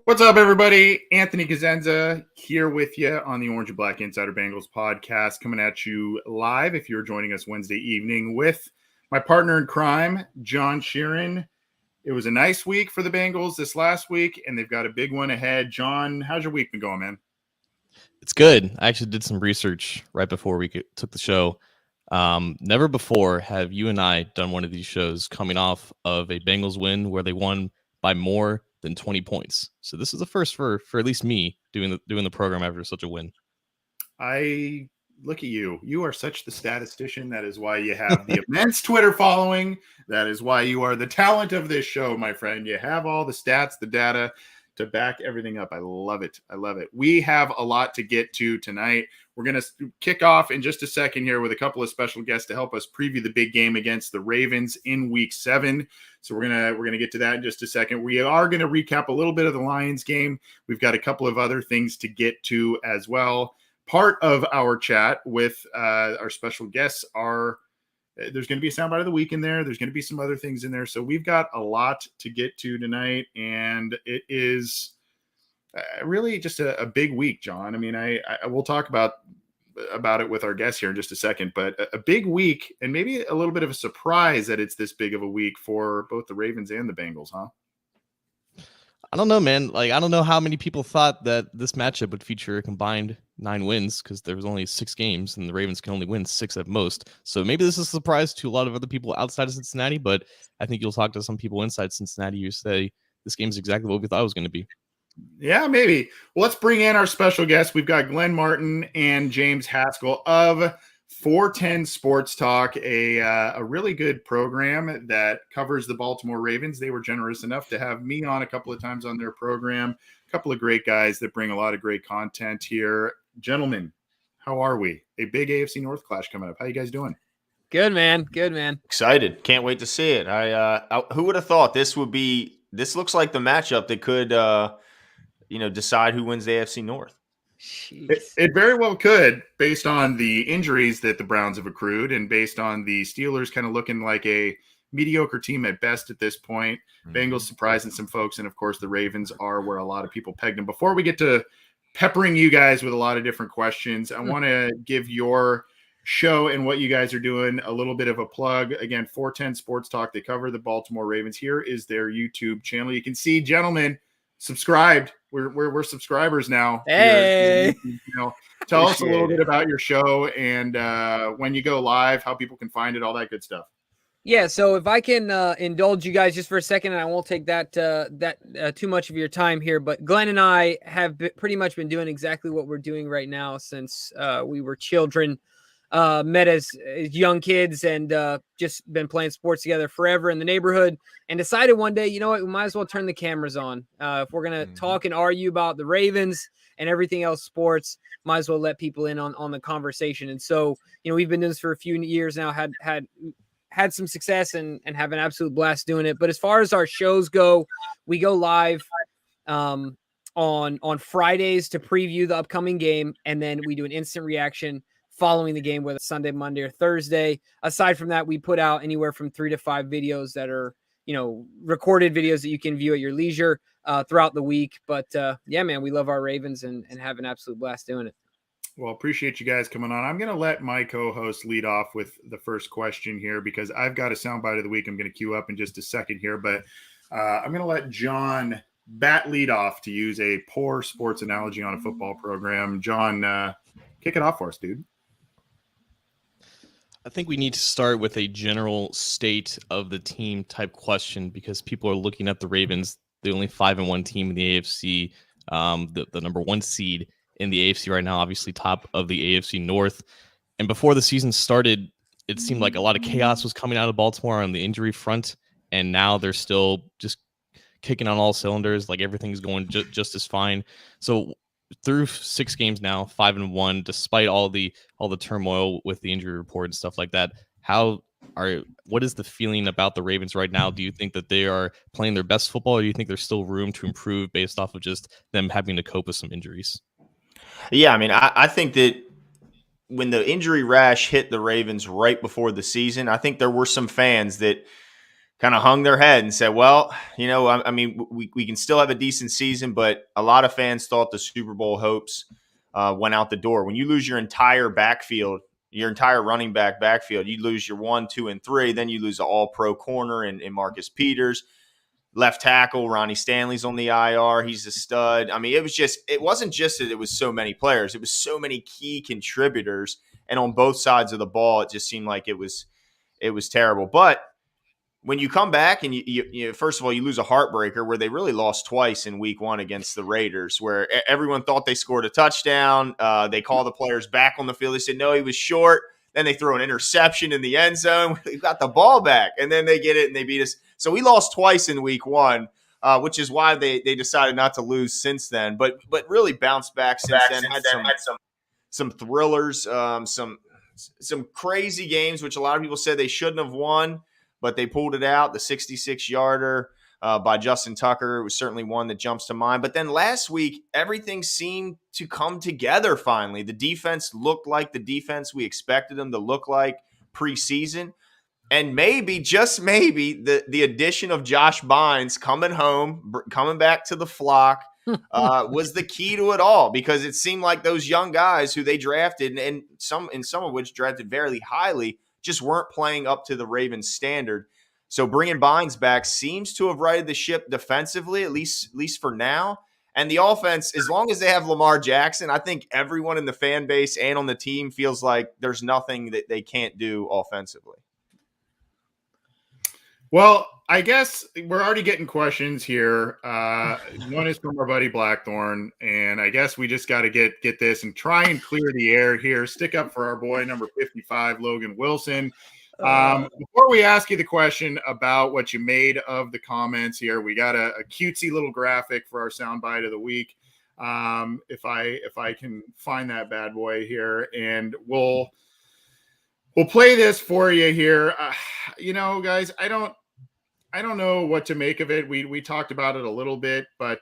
What's up, everybody? Anthony Cosenza here with you on the Orange and Black Insider Bengals podcast, coming at you live if you're joining us Wednesday evening with my partner in crime, John Sheeran. It was a nice week for the Bengals this last week, and they've got a big one ahead. John, how's your week been going, man? It's good. I actually did some research right before we took the show. Never before have you and I done one of these shows coming off of a Bengals win where they won by more than 20 points. So this is the first for at least me doing the program after such a win. I look at you. You are such the statistician. That is why you have the immense Twitter following. That is why you are the talent of this show, my friend. You have all the stats, the data to back everything up. I love it. I love it. We have a lot to get to tonight. We're going to kick off in just a second here with a couple of special guests to help us preview the big game against the Ravens in week 7. So we're going to get to that in just a second. We are going to recap a little bit of the Lions game. We've got a couple of other things to get to as well. Part of our chat with our special guests are there's going to be a soundbite of the week in there. There's going to be some other things in there. So we've got a lot to get to tonight, and it is really just a big week, John. I mean, I will talk about it with our guests here in just a second, but a big week and maybe a little bit of a surprise that it's this big of a week for both the Ravens and the Bengals, huh? I don't know, man. Like, I don't know how many people thought that this matchup would feature a combined 9 wins because there was only 6 games and the Ravens can only win 6 at most. So maybe this is a surprise to a lot of other people outside of Cincinnati, but I think you'll talk to some people inside Cincinnati who say this game is exactly what we thought it was going to be. Yeah, maybe. Well, let's bring in our special guests. We've got Glenn Martin and James Haskell of 410 Sports Talk, a really good program that covers the Baltimore Ravens. They were generous enough to have me on a couple of times on their program. A couple of great guys that bring a lot of great content here. Gentlemen, how are we? A big AFC North clash coming up. How you guys doing? Good, man. Good, man. Excited. Can't wait to see it. Who would have thought this looks like the matchup that could decide who wins the AFC North. It very well could, based on the injuries that the Browns have accrued and based on the Steelers kind of looking like a mediocre team at best at this point. Bengals surprising some folks, and of course the Ravens are where a lot of people pegged them. Before we get to peppering you guys with a lot of different questions, I want to give your show and what you guys are doing a little bit of a plug. Again, 410 Sports Talk, they cover the Baltimore Ravens. Here is their YouTube channel. You can see, gentlemen, subscribed. We're subscribers now. Hey, tell us a little bit about your show and when you go live, how people can find it, all that good stuff. Yeah, so if I can indulge you guys just for a second, and I won't take that too much of your time here, but Glenn and I have pretty much been doing exactly what we're doing right now since we were children. Met as young kids and just been playing sports together forever in the neighborhood, and decided one day, you know what, we might as well turn the cameras on. If we're going to talk and argue about the Ravens and everything else sports, might as well let people in on the conversation. And so, we've been doing this for a few years now, had some success and have an absolute blast doing it. But as far as our shows go, we go live on Fridays to preview the upcoming game, and then we do an instant reaction following the game, whether Sunday, Monday, or Thursday. Aside from that, we put out anywhere from 3 to 5 videos that are, recorded videos that you can view at your leisure throughout the week. But yeah, man, we love our Ravens and have an absolute blast doing it. Well, appreciate you guys coming on. I'm going to let my co-host lead off with the first question here because I've got a soundbite of the week I'm going to queue up in just a second here. But I'm going to let John bat lead off, to use a poor sports analogy on a football program. John, kick it off for us, dude. I think we need to start with a general state of the team type question because people are looking at the Ravens, the only 5-1 team in the AFC, the number 1 seed in the AFC right now, obviously top of the AFC North. And before the season started, it seemed like a lot of chaos was coming out of Baltimore on the injury front. And now they're still just kicking on all cylinders, like everything's going just as fine. So through 6 games now, 5-1, despite all the turmoil with the injury report and stuff like that, what is the feeling about the Ravens right now? Do you think that they are playing their best football, or do you think there's still room to improve based off of just them having to cope with some injuries? Yeah, I mean, I think that when the injury rash hit the Ravens right before the season, I think there were some fans that kind of hung their head and said, well, I mean, we can still have a decent season, but a lot of fans thought the Super Bowl hopes went out the door. When you lose your entire backfield, your entire running back backfield, you lose your 1, 2, and 3, then you lose an all-pro corner in Marcus Peters. Left tackle, Ronnie Stanley's on the IR. He's a stud. I mean, it wasn't just that it was so many players. It was so many key contributors. And on both sides of the ball, it just seemed like it was terrible. But when you come back and you first of all, you lose a heartbreaker where they really lost twice in week 1 against the Raiders, where everyone thought they scored a touchdown. They call the players back on the field. They said, no, he was short. Then they throw an interception in the end zone. We got the ball back. And then they get it and they beat us. So we lost twice in week 1, which is why they decided not to lose since then. But really bounced back since then. Had some thrillers, some crazy games, which a lot of people said they shouldn't have won, but they pulled it out. The 66-yarder by Justin Tucker was certainly one that jumps to mind. But then last week, everything seemed to come together finally. The defense looked like the defense we expected them to look like preseason. And maybe, just maybe, the addition of Josh Bynes coming back to the flock was the key to it all, because it seemed like those young guys who they drafted, and some of which drafted very highly, just weren't playing up to the Ravens standard. So bringing Bynes back seems to have righted the ship defensively, at least for now. And the offense, as long as they have Lamar Jackson, I think everyone in the fan base and on the team feels like there's nothing that they can't do offensively. Well, I guess we're already getting questions here. One is from our buddy Blackthorn, and I guess we just got to get this and try and clear the air here. Stick up for our boy, number 55, Logan Wilson. Before we ask you the question about what you made of the comments here, we got a cutesy little graphic for our soundbite of the week. If I can find that bad boy here, and we'll play this for you here. Guys, I don't know what to make of it. We talked about it a little bit, but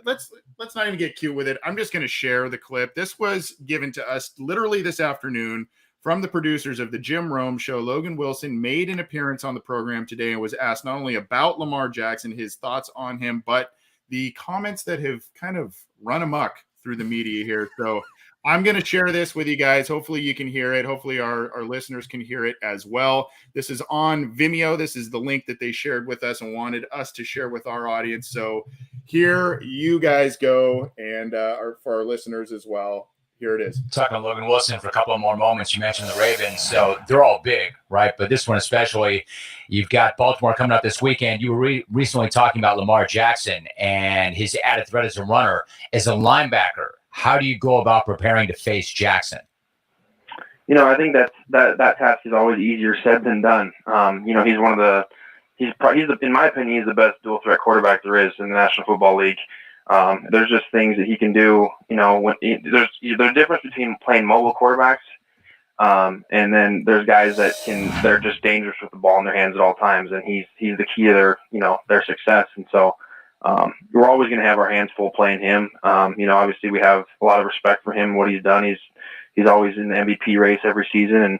let's not even get cute with it. I'm just going to share the clip. This was given to us literally this afternoon from the producers of the Jim Rome Show. Logan Wilson made an appearance on the program today and was asked not only about Lamar Jackson, his thoughts on him, but the comments that have kind of run amok through the media here. So I'm going to share this with you guys. Hopefully you can hear it. Hopefully our listeners can hear it as well. This is on Vimeo. This is the link that they shared with us and wanted us to share with our audience. So here you guys go, and for our listeners as well. Here it is. Talking to Logan Wilson for a couple of more moments. You mentioned the Ravens, so they're all big, right? But this one especially, you've got Baltimore coming up this weekend. You were recently talking about Lamar Jackson and his added threat as a runner. As a linebacker, how do you go about preparing to face Jackson? I think that task is always easier said than done. He's one of the in my opinion, he's the best dual threat quarterback there is in the National Football League. There's just things that he can do. There's a difference between playing mobile quarterbacks, and then there's guys they're just dangerous with the ball in their hands at all times, and he's the key to their success. And so we're always going to have our hands full playing him. Obviously we have a lot of respect for him, what he's done. He's always in the MVP race every season,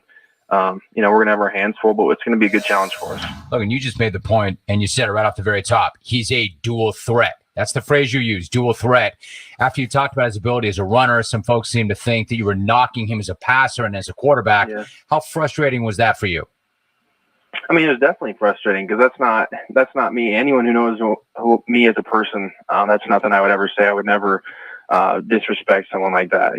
and we're going to have our hands full, but it's going to be a good challenge for us. Logan, you just made the point, and you said it right off the very top. He's a dual threat. That's the phrase you use, dual threat. After you talked about his ability as a runner, some folks seem to think that you were knocking him as a passer and as a quarterback. Yeah. How frustrating was that for you? I mean, it was definitely frustrating because that's not me. Anyone who knows me as a person, that's nothing I would ever say. I would never disrespect someone like that.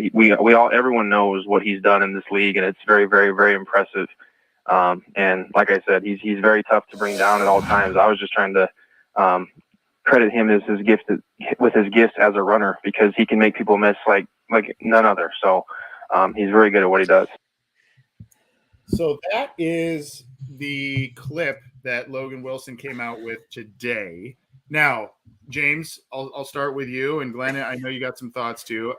Everyone knows what he's done in this league, and it's very, very, very impressive. And like I said, he's very tough to bring down at all times. I was just trying to credit him as his gift as a runner, because he can make people miss like none other. So he's very good at what he does. So that is the clip that Logan Wilson came out with today. Now, James, I'll start with you, and Glenn, I know you got some thoughts too.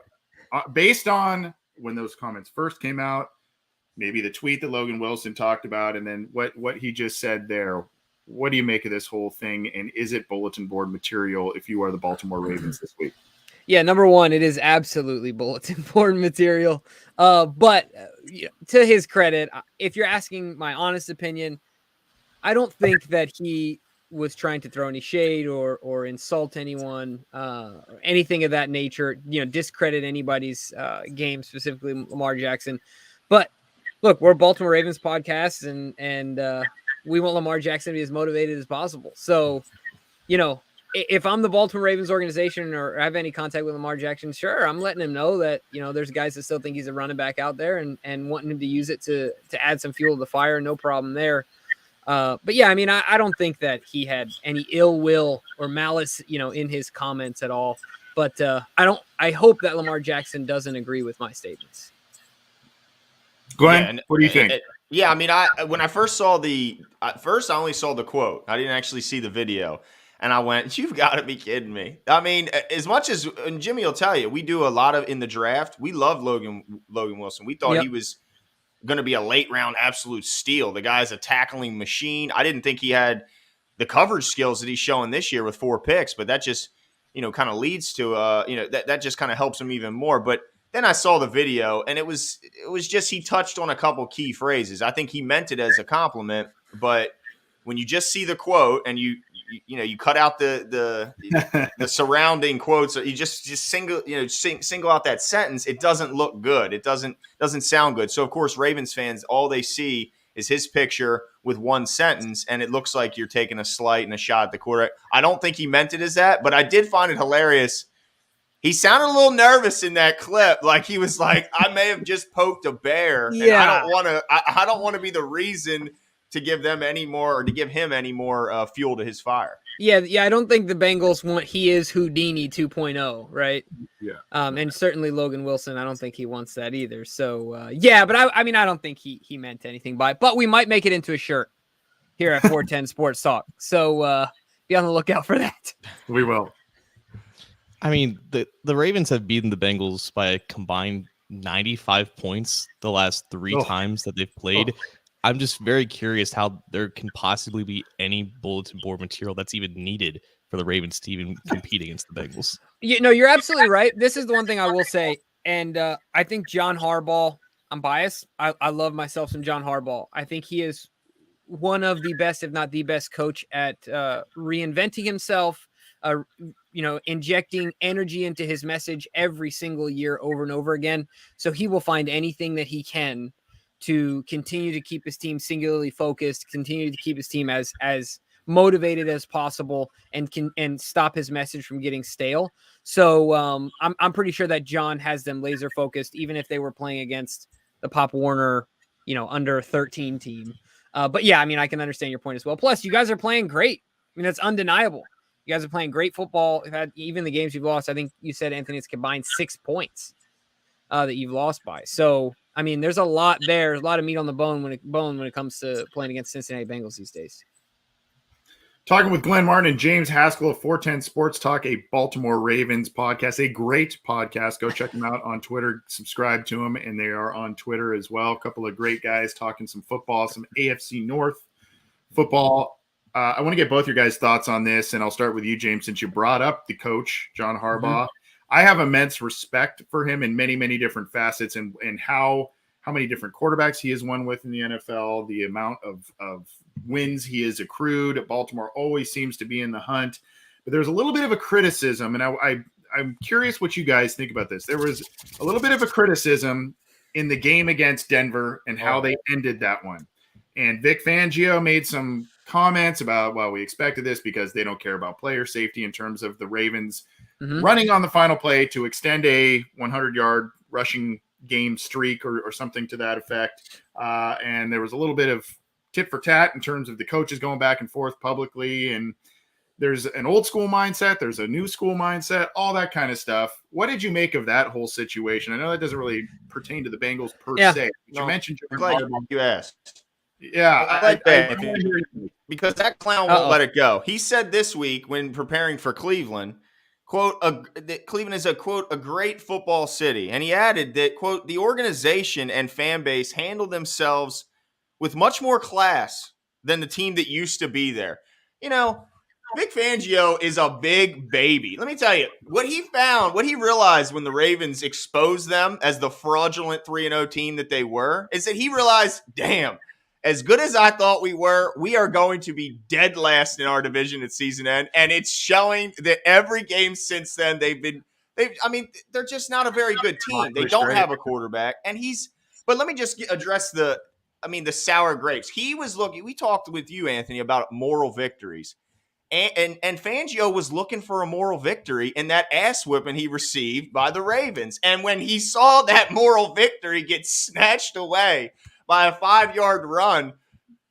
Based on when those comments first came out, maybe the tweet that Logan Wilson talked about, and then what he just said there, what do you make of this whole thing, and is it bulletin board material if you are the Baltimore Ravens this week? Yeah, number one, it is absolutely bulletin board material. But to his credit, if you're asking my honest opinion, I don't think that he was trying to throw any shade or insult anyone, or anything of that nature, discredit anybody's game, specifically Lamar Jackson. But look, we're a Baltimore Ravens podcast, and we want Lamar Jackson to be as motivated as possible. So, if I'm the Baltimore Ravens organization or have any contact with Lamar Jackson, sure, I'm letting him know that, there's guys that still think he's a running back out there and wanting him to use it to add some fuel to the fire. No problem there. But yeah, I mean, I don't think that he had any ill will or malice, in his comments at all. But I hope that Lamar Jackson doesn't agree with my statements. Glenn, what do you think? Yeah, I mean, when I first saw I only saw the quote. I didn't actually see the video. And I went, you've got to be kidding me. I mean, as much as, and Jimmy will tell you, we do a lot of in the draft. We love Logan Wilson. We thought he was going to be a late round absolute steal. The guy's a tackling machine. I didn't think he had the coverage skills that he's showing this year with 4 picks, but that just, kind of leads to, that just kind of helps him even more. But then I saw the video, and it was just he touched on a couple key phrases. I think he meant it as a compliment, but when you just see the quote and you cut out the surrounding quotes, you just single out that sentence, it doesn't look good. It doesn't sound good. So of course, Ravens fans, all they see is his picture with one sentence, and it looks like you're taking a slight and a shot at the quarterback. I don't think he meant it as that, but I did find it hilarious. He sounded a little nervous in that clip, like he was like, "I may have just poked a bear, and I don't want to be the reason to give them any more, or to give him any more fuel to his fire." Yeah. I don't think the Bengals want he is Houdini 2.0, right? Yeah. And certainly Logan Wilson, I don't think he wants that either. So but I mean, I don't think he meant anything by it. But we might make it into a shirt here at 410 Sports Talk. So be on the lookout for that. We will. I mean, the Ravens have beaten the Bengals by a combined 95 points the last 3 times that they've played. I'm just very curious how there can possibly be any bulletin board material that's even needed for the Ravens to even compete against the Bengals. You're absolutely right. This is the one thing I will say. And I think John Harbaugh, I'm biased. I love myself some John Harbaugh. I think he is one of the best, if not the best coach at reinventing himself, injecting energy into his message every single year over and over again. So he will find anything that he can to continue to keep his team singularly focused, continue to keep his team as motivated as possible, and stop his message from getting stale. So I'm pretty sure that John has them laser focused, even if they were playing against the Pop Warner, under 13 team. But yeah, I mean, I can understand your point as well. Plus, you guys are playing great. I mean, that's undeniable. You guys are playing great football. You've had, even the games you've lost, I think you said, Anthony, it's combined 6 points that you've lost by. So, I mean, there's a lot there, a lot of meat on the bone when it comes to playing against Cincinnati Bengals these days. Talking with Glenn Martin and James Haskell of 410 Sports Talk, a Baltimore Ravens podcast, a great podcast. Go check them out on Twitter. Subscribe to them, and they are on Twitter as well. A couple of great guys talking some football, some AFC North football. I want to get both your guys' thoughts on this, and I'll start with you, James, since you brought up the coach, John Harbaugh. Mm-hmm. I have immense respect for him in many, many different facets, and how many different quarterbacks he has won with in the NFL, the amount of wins he has accrued. Baltimore always seems to be in the hunt. But there's a little bit of a criticism, and I'm curious what you guys think about this. There was a little bit of a criticism in the game against Denver and how they ended that one. And Vic Fangio made some comments about, well, we expected this because they don't care about player safety in terms of the Ravens running on the final play to extend a 100-yard rushing game streak or something to that effect. And there was a little bit of tit for tat in terms of the coaches going back and forth publicly. And there's an old school mindset. There's a new school mindset, all that kind of stuff. What did you make of that whole situation? I know that doesn't really pertain to the Bengals per se. You mentioned you asked. Yeah, I like that because that clown won't let it go. He said this week when preparing for Cleveland, quote, that Cleveland is quote, a great football city. And he added that, quote, the organization and fan base handle themselves with much more class than the team that used to be there. Vic Fangio is a big baby. Let me tell you, what he realized when the Ravens exposed them as the fraudulent 3-0 team that they were, is that he realized, damn, as good as I thought we were, we are going to be dead last in our division at season end. And it's showing that every game since then, they're just not a very good team. They don't have a quarterback. But let me just address the sour grapes. We talked with you, Anthony, about moral victories. And Fangio was looking for a moral victory in that ass whipping he received by the Ravens. And when he saw that moral victory get snatched away by a 5-yard run,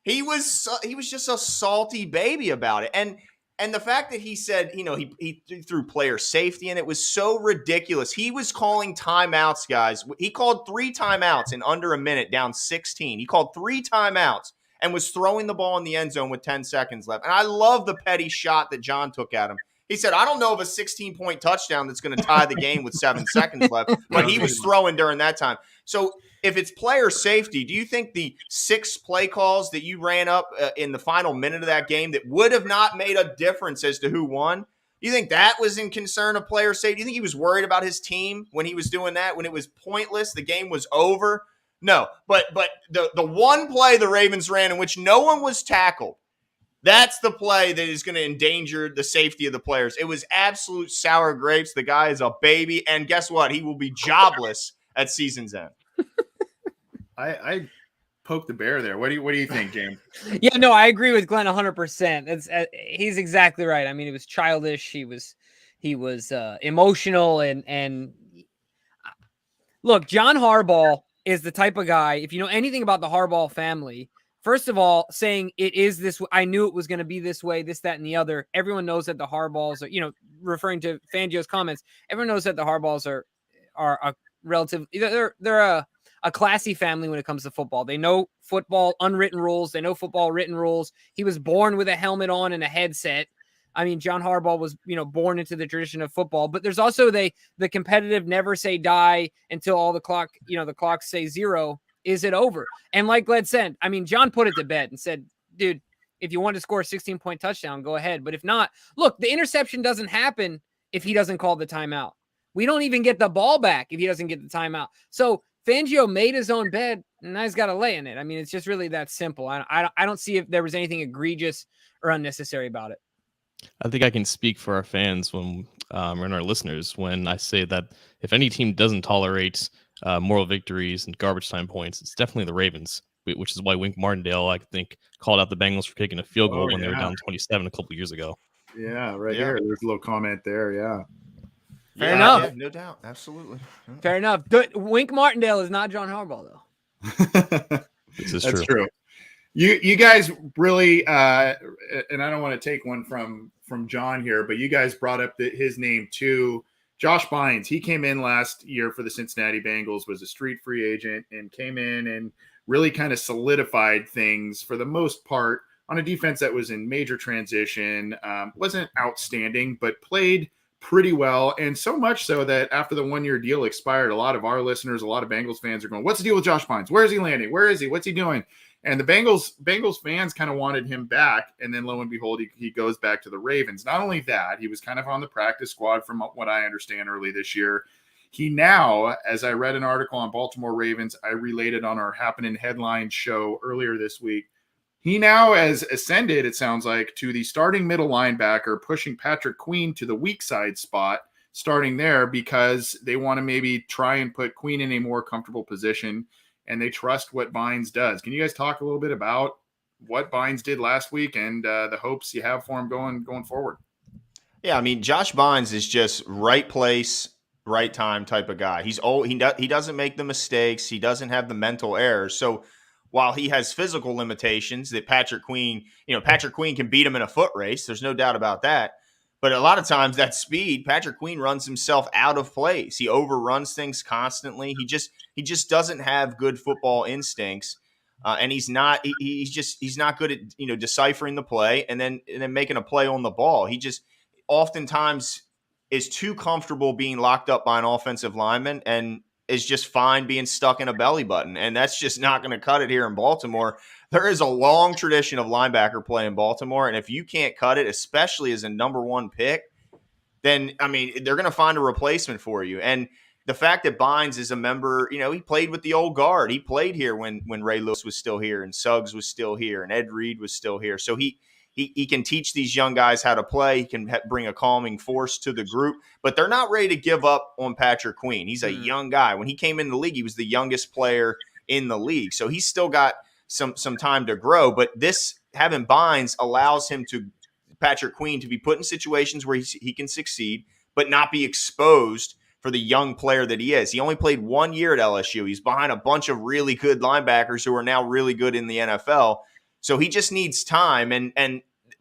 he was just a salty baby about it. And the fact that he said, he threw player safety, and it was so ridiculous. He was calling timeouts, guys. He called 3 timeouts in under a minute, down 16. He called 3 timeouts and was throwing the ball in the end zone with 10 seconds left. And I love the petty shot that John took at him. He said, I don't know of a 16-point touchdown that's going to tie the game with 7 seconds left, but he was throwing during that time. So if it's player safety, do you think the 6 play calls that you ran up in the final minute of that game that would have not made a difference as to who won, you think that was in concern of player safety? Do you think he was worried about his team when he was doing that, when it was pointless, the game was over? No, but the one play the Ravens ran in which no one was tackled, that's the play that is going to endanger the safety of the players. It was absolute sour grapes. The guy is a baby, and guess what? He will be jobless at season's end. I poked the bear there. What do you think, James? Yeah, no, I agree with Glenn 100%. He's exactly right. I mean, it was childish. He was emotional, and look, John Harbaugh is the type of guy, if you know anything about the Harbaugh family, first of all, saying it is this, I knew it was going to be this way, this, that, and the other. Everyone knows that the Harbaughs are, referring to Fangio's comments, everyone knows that the Harbaughs are a relative, they're a classy family when it comes to football. They know football unwritten rules. They know football written rules. He was born with a helmet on and a headset. I mean, John Harbaugh was, born into the tradition of football, but there's also the competitive never say die until all the clock say 0. Is it over? And like Glenn said, I mean, John put it to bed and said, dude, if you want to score a 16-point touchdown, go ahead. But if not, look, the interception doesn't happen if he doesn't call the timeout. We don't even get the ball back if he doesn't get the timeout. So Fangio made his own bed, and now he's got to lay in it. I mean, it's just really that simple. I don't see if there was anything egregious or unnecessary about it. I think I can speak for our fans and our listeners when I say that if any team doesn't tolerate moral victories and garbage time points, it's definitely the Ravens, which is why Wink Martindale, I think, called out the Bengals for kicking a field goal when they were down 27 a couple years ago. Yeah, here. There's a little comment there, yeah. Fair enough. Yeah, no doubt. Absolutely. Fair enough. Wink Martindale is not John Harbaugh, though. This is That's true. You guys really, and I don't want to take one from John here, but you guys brought up his name too. Josh Bynes, he came in last year for the Cincinnati Bengals, was a street free agent, and came in and really kind of solidified things for the most part on a defense that was in major transition. Wasn't outstanding, but played pretty well, and so much so that after the 1-year deal expired, a lot of our listeners, a lot of Bengals fans are going, what's the deal with Josh Bynes? Where is he landing? Where is he? What's he doing? And the Bengals fans kind of wanted him back, and then lo and behold, he goes back to the Ravens. Not only that, he was kind of on the practice squad from what I understand early this year. He now, as I read an article on Baltimore Ravens, I related on our Happening Headlines show earlier this week, he now has ascended, it sounds like, to the starting middle linebacker, pushing Patrick Queen to the weak side spot, starting there because they want to maybe try and put Queen in a more comfortable position, and they trust what Bynes does. Can you guys talk a little bit about what Bynes did last week and the hopes you have for him going forward? Yeah, I mean, Josh Bynes is just right place, right time type of guy. He's old. He doesn't make the mistakes. He doesn't have the mental errors. So while he has physical limitations that Patrick Queen can beat him in a foot race. There's no doubt about that. But a lot of times that speed, Patrick Queen runs himself out of place. He overruns things constantly. He just doesn't have good football instincts. And he's not good at, deciphering the play and then making a play on the ball. He just oftentimes is too comfortable being locked up by an offensive lineman and is just fine being stuck in a belly button. And that's just not going to cut it here in Baltimore. There is a long tradition of linebacker play in Baltimore. And if you can't cut it, especially as a number 1 pick, then, I mean, they're going to find a replacement for you. And the fact that Bynes is a member, he played with the old guard. He played here when Ray Lewis was still here and Suggs was still here and Ed Reed was still here. So he can teach these young guys how to play. He can bring a calming force to the group, but they're not ready to give up on Patrick Queen. He's a young guy. When he came in the league, he was the youngest player in the league. So he's still got some time to grow, but this having Bynes allows Patrick Queen to be put in situations where he can succeed, but not be exposed for the young player that he is. He only played 1 year at LSU. He's behind a bunch of really good linebackers who are now really good in the NFL. So he just needs time.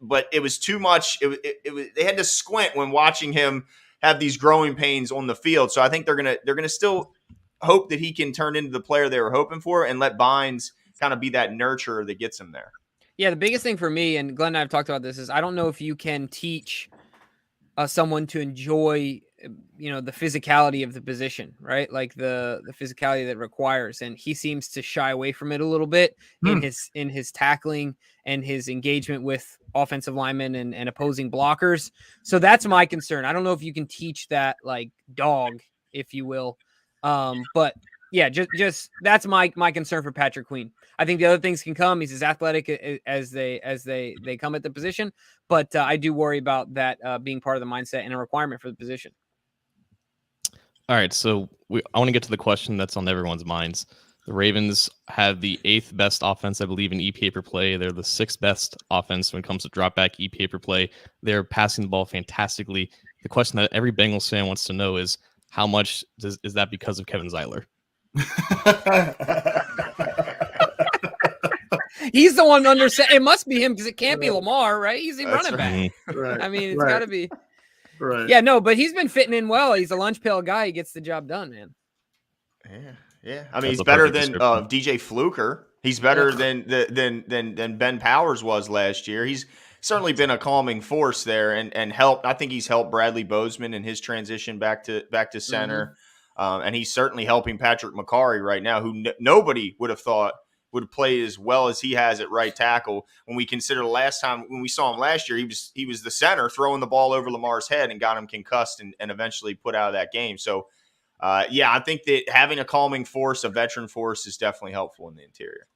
But it was too much. They had to squint when watching him have these growing pains on the field. So I think they're gonna still hope that he can turn into the player they were hoping for and let Bynes kind of be that nurturer that gets him there. Yeah, the biggest thing for me, and Glenn and I have talked about this, is I don't know if you can teach someone to enjoy, the physicality of the position, right? Like the physicality that requires, and he seems to shy away from it a little bit in his tackling and his engagement with offensive linemen and opposing blockers. So that's my concern. I don't know if you can teach that like dog, if you will. But yeah, just that's my concern for Patrick Queen. I think the other things can come. He's as athletic as they come at the position, but I do worry about that being part of the mindset and a requirement for the position. All right, so I want to get to the question that's on everyone's minds. The Ravens have the 8th best offense, I believe, in EPA per play. They're the 6th best offense when it comes to drop back EPA per play. They're passing the ball fantastically. The question that every Bengals fan wants to know is how much is that because of Kevin Zeiler? He's the one it must be him because it can't be Lamar, right? He's the running back. Right. I mean, it's got to be. Right. Yeah, no, but he's been fitting in well. He's a lunch pail guy. He gets the job done, man. Yeah. I mean, he's better than DJ Fluker. He's better than Ben Powers was last year. He's certainly been a calming force there and helped. I think he's helped Bradley Bozeman in his transition back to center. And he's certainly helping Patrick McCarry right now, who nobody would have thought would play as well as he has at right tackle. When we consider the last time when we saw him last year, he was the center throwing the ball over Lamar's head and got him concussed and eventually put out of that game. So, I think that having a calming force, a veteran force, is definitely helpful in the interior.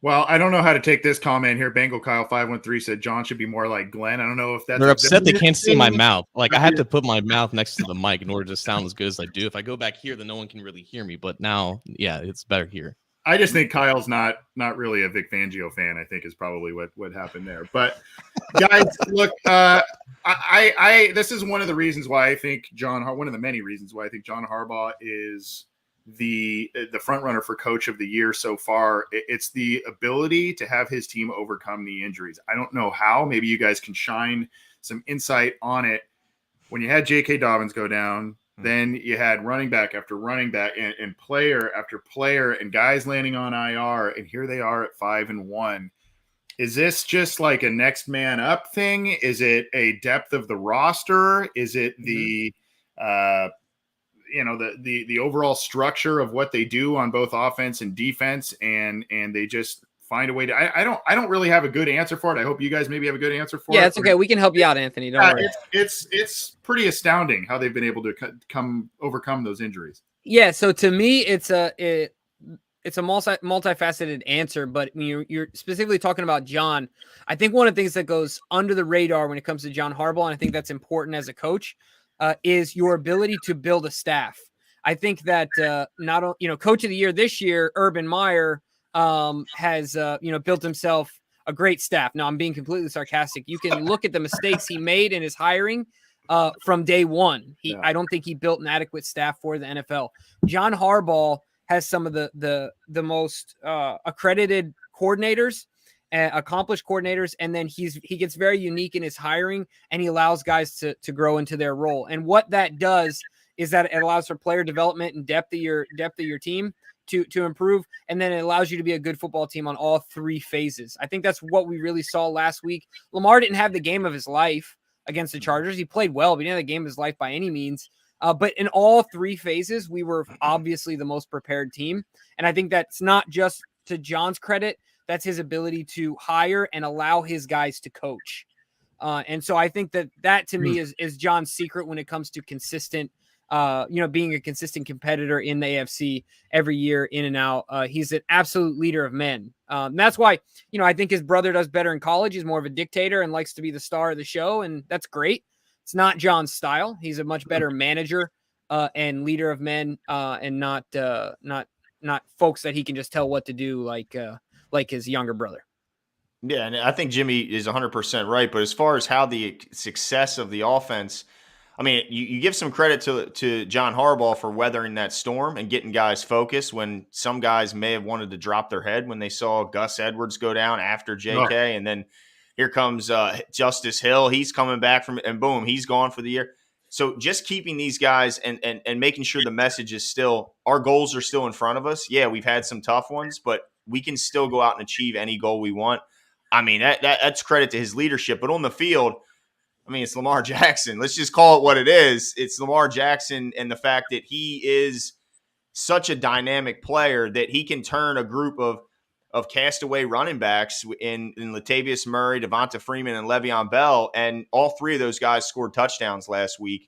Well, I don't know how to take this comment here. Bengal Kyle 513 said John should be more like Glenn. I don't know if that's. They're upset they can't see my mouth. Like I have to put my mouth next to the mic in order to sound as good as I do. If I go back here, then no one can really hear me. But now, yeah, it's better here. I just think Kyle's not really a Vic Fangio fan, I think is probably what happened there. But guys, look, I this is one of the reasons why I think one of the many reasons why I think John Harbaugh is the front runner for coach of the year so far. It's the ability to have his team overcome the injuries. I don't know how. Maybe you guys can shine some insight on it. When you had J.K. Dobbins go down, then you had running back after running back and player after player and guys landing on IR, and here they are at 5-1. Is this just like a next man up thing? Is it a depth of the roster? Is it the the overall structure of what they do on both offense and defense, and they just find a way to I don't really have a good answer for it. I hope you guys maybe have a good answer for it. Yeah, it's okay. We can help you out, Anthony. Don't worry. It's pretty astounding how they've been able to overcome those injuries. Yeah, so to me, it's a multifaceted answer, but when you're specifically talking about John, I think one of the things that goes under the radar when it comes to John Harbaugh, and I think that's important as a coach, is your ability to build a staff. I think that coach of the year this year, Urban Meyer, has built himself a great staff. Now I'm being completely sarcastic. You can look at the mistakes he made in his hiring from day one. I don't think he built an adequate staff for the NFL. John Harbaugh has some of the most accredited coordinators, accomplished coordinators, and then he gets very unique in his hiring, and he allows guys to grow into their role. And what that does is that it allows for player development and depth of your team to improve, and then it allows you to be a good football team on all three phases. I think that's what we really saw last week. Lamar didn't have the game of his life against the Chargers. He played well, but he didn't have the game of his life by any means. But in all three phases, we were obviously the most prepared team. And I think that's not just to John's credit. That's his ability to hire and allow his guys to coach. And so I think that to me is John's secret when it comes to consistent being a consistent competitor in the AFC every year in and out. He's an absolute leader of men. That's why, I think his brother does better in college. He's more of a dictator and likes to be the star of the show. And that's great. It's not John's style. He's a much better manager and leader of men and not folks that he can just tell what to do like his younger brother. Yeah, and I think Jimmy is 100% right. But as far as how the success of the offense, I mean, you give some credit to John Harbaugh for weathering that storm and getting guys focused when some guys may have wanted to drop their head when they saw Gus Edwards go down after JK. Oh. And then here comes Justice Hill. He's coming back and boom, he's gone for the year. So just keeping these guys and making sure the message is still, our goals are still in front of us. Yeah, we've had some tough ones, but we can still go out and achieve any goal we want. I mean, that's credit to his leadership. But on the field, I mean, it's Lamar Jackson. Let's just call it what it is. It's Lamar Jackson and the fact that he is such a dynamic player that he can turn a group of castaway running backs in Latavius Murray, Devonta Freeman, and Le'Veon Bell. And all three of those guys scored touchdowns last week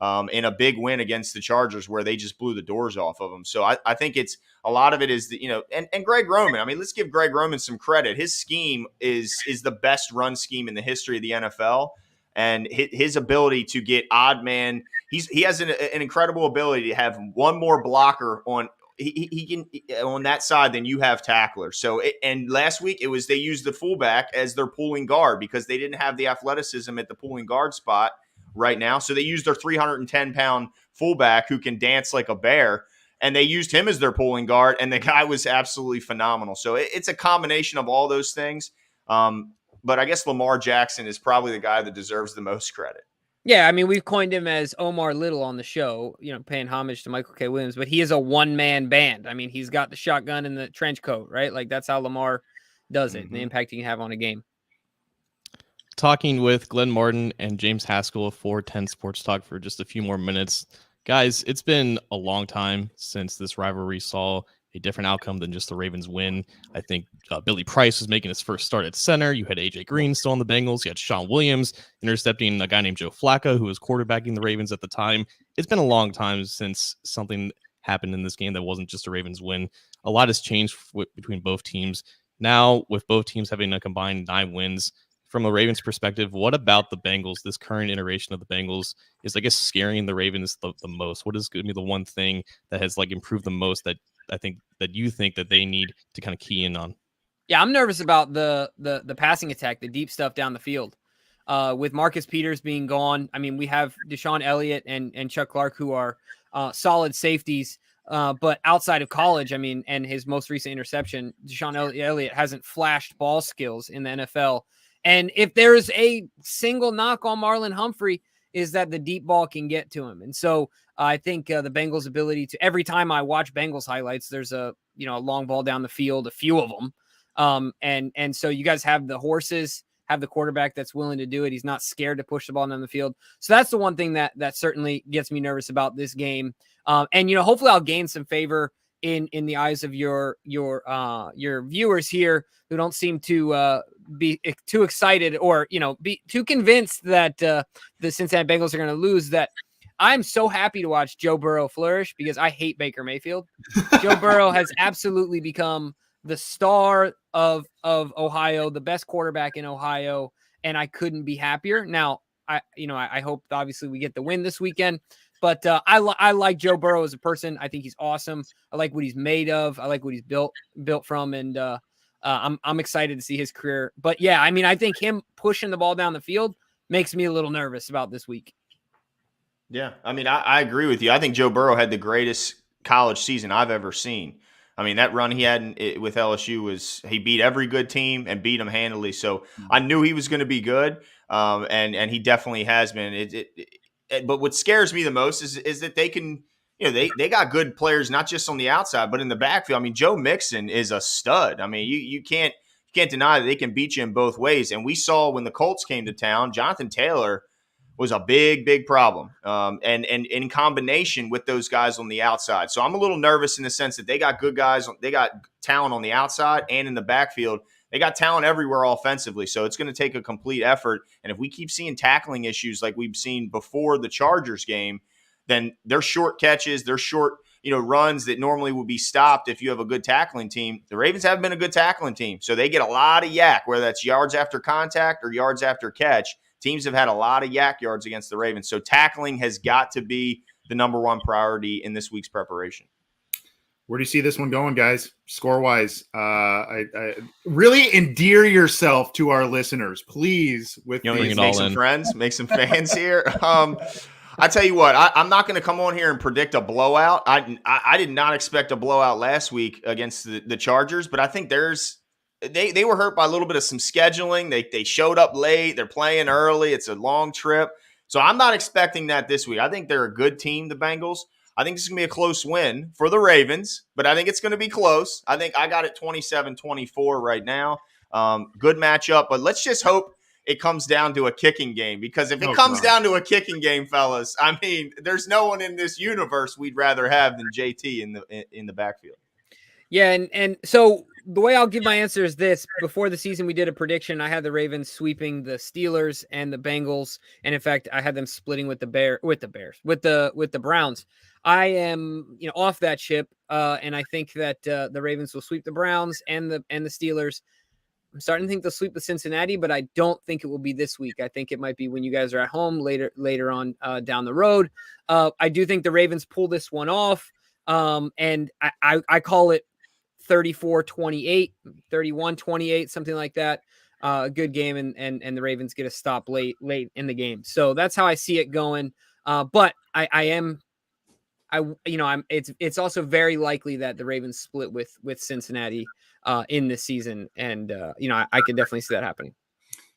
in a big win against the Chargers where they just blew the doors off of them. So I think it's a lot of it is, and Greg Roman. I mean, let's give Greg Roman some credit. His scheme is the best run scheme in the history of the NFL. And his ability to get odd man, he has an incredible ability to have one more blocker on he can on that side than you have tacklers. So and last week they used the fullback as their pulling guard because they didn't have the athleticism at the pulling guard spot right now. So they used their 310-pound fullback who can dance like a bear, and they used him as their pulling guard, and the guy was absolutely phenomenal. So it's a combination of all those things. But I guess Lamar Jackson is probably the guy that deserves the most credit. Yeah, I mean, we've coined him as Omar Little on the show, paying homage to Michael K. Williams, but he is a one-man band. I mean, he's got the shotgun and the trench coat, right? Like, that's how Lamar does it, and the impact he can have on a game. Talking with Glenn Martin and James Haskell of 410 Sports Talk for just a few more minutes. Guys, it's been a long time since this rivalry saw a different outcome than just the Ravens win. I think Billy Price was making his first start at center. You had AJ Green still on the Bengals. You had Sean Williams intercepting a guy named Joe Flacco, who was quarterbacking the Ravens at the time. It's been a long time since something happened in this game that wasn't just a Ravens win. A lot has changed between both teams. Now, with both teams having a combined 9 wins, from the Ravens' perspective, what about the Bengals, this current iteration of the Bengals, is, I guess, scaring the Ravens the most? What is going to be the one thing that has improved the most that I think that you think that they need to kind of key in on? Yeah, I'm nervous about the passing attack, the deep stuff down the field. With Marcus Peters being gone, I mean, we have Deshaun Elliott and Chuck Clark, who are solid safeties. But outside of college, I mean, and his most recent interception, Deshaun Elliott hasn't flashed ball skills in the NFL. And if there's a single knock on Marlon Humphrey, is that the deep ball can get to him. And so I think the Bengals' ability to, every time I watch Bengals highlights, there's a long ball down the field, a few of them. And so you guys have the horses, have the quarterback that's willing to do it. He's not scared to push the ball down the field. So that's the one thing that certainly gets me nervous about this game. And hopefully I'll gain some favor in the eyes of your viewers here who don't seem to be too excited or be too convinced that the Cincinnati Bengals are going to lose. That I'm so happy to watch Joe Burrow flourish because I hate Baker Mayfield. Joe Burrow has absolutely become the star of Ohio, the best quarterback in Ohio, and I couldn't be happier. Now, I hope obviously we get the win this weekend. But I like Joe Burrow as a person. I think he's awesome. I like what he's made of. I like what he's built from, and I'm excited to see his career. But yeah, I mean, I think him pushing the ball down the field makes me a little nervous about this week. Yeah, I mean, I agree with you. I think Joe Burrow had the greatest college season I've ever seen. I mean, that run he had with LSU he beat every good team and beat them handily. So I knew he was going to be good, and he definitely has been. But what scares me the most is that they can, they got good players, not just on the outside, but in the backfield. I mean, Joe Mixon is a stud. I mean, you can't deny that they can beat you in both ways. And we saw when the Colts came to town, Jonathan Taylor was a big problem. And in combination with those guys on the outside. So I'm a little nervous in the sense that they got good guys. They got talent on the outside and in the backfield. They got talent everywhere offensively, so it's going to take a complete effort. And if we keep seeing tackling issues like we've seen before the Chargers game, then their short catches, their short runs that normally would be stopped if you have a good tackling team. The Ravens haven't been a good tackling team, so they get a lot of yak, whether that's yards after contact or yards after catch. Teams have had a lot of yak yards against the Ravens, so tackling has got to be the number one priority in this week's preparation. Where do you see this one going, guys? Score-wise, I really endear yourself to our listeners, please. With make some friends, make some fans here. I tell you what, I'm not going to come on here and predict a blowout. I did not expect a blowout last week against the Chargers, but I think they were hurt by a little bit of some scheduling. They showed up late. They're playing early. It's a long trip. So I'm not expecting that this week. I think they're a good team, the Bengals. I think this is going to be a close win for the Ravens, but I think it's going to be close. I think I got it 27-24 right now. Good matchup, but let's just hope it comes down to a kicking game, because if it comes down to a kicking game, fellas, I mean, there's no one in this universe we'd rather have than JT in the backfield. Yeah, and so the way I'll give my answer is this. Before the season, we did a prediction. I had the Ravens sweeping the Steelers and the Bengals, and in fact, I had them splitting with the Browns. I am off that ship, and I think that the Ravens will sweep the Browns and the Steelers. I'm starting to think they'll sweep the Cincinnati, but I don't think it will be this week. I think it might be when you guys are at home later on down the road. I do think the Ravens pull this one off, and I call it 34-28, 31-28, something like that. A good game, and the Ravens get a stop late in the game. So that's how I see it going. But it's also very likely that the Ravens split with Cincinnati in this season, and I can definitely see that happening.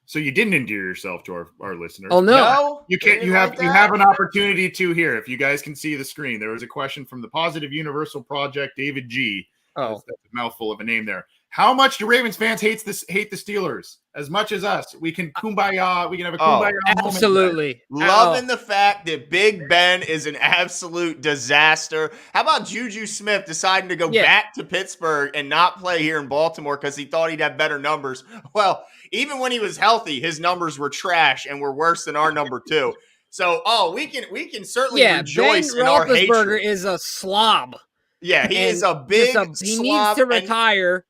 So you didn't endear yourself to our listeners. Oh no, you can't. You have an opportunity to here. If you guys can see the screen, there was a question from the Positive Universal Project, David G. Oh, that's a mouthful of a name there. How much do Ravens fans hate the Steelers as much as us? We can kumbaya. We can have a kumbaya moment. Absolutely. Loving the fact that Big Ben is an absolute disaster. How about Juju Smith deciding to go back to Pittsburgh and not play here in Baltimore because he thought he'd have better numbers? Well, even when he was healthy, his numbers were trash and were worse than our number two. So, we can certainly rejoice in our hatred. Ben Roethlisberger is a slob. Yeah, he is a big slob. He needs to retire.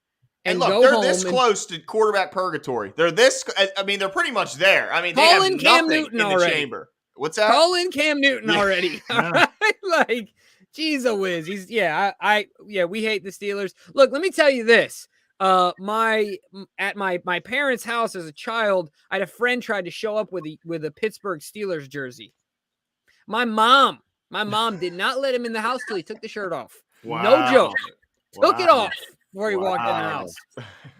And look, they're this close to quarterback purgatory. They're they're pretty much there. I mean, they have nothing Cam Newton in the already. chamber. What's that? Call in Cam Newton already. Like, geez, a whiz. We hate the Steelers. Look, let me tell you this. At my parents' house as a child, I had a friend tried to show up with a Pittsburgh Steelers jersey. My mom did not let him in the house till he took the shirt off. Wow. No joke. Took it off before he Wow. walked in the house.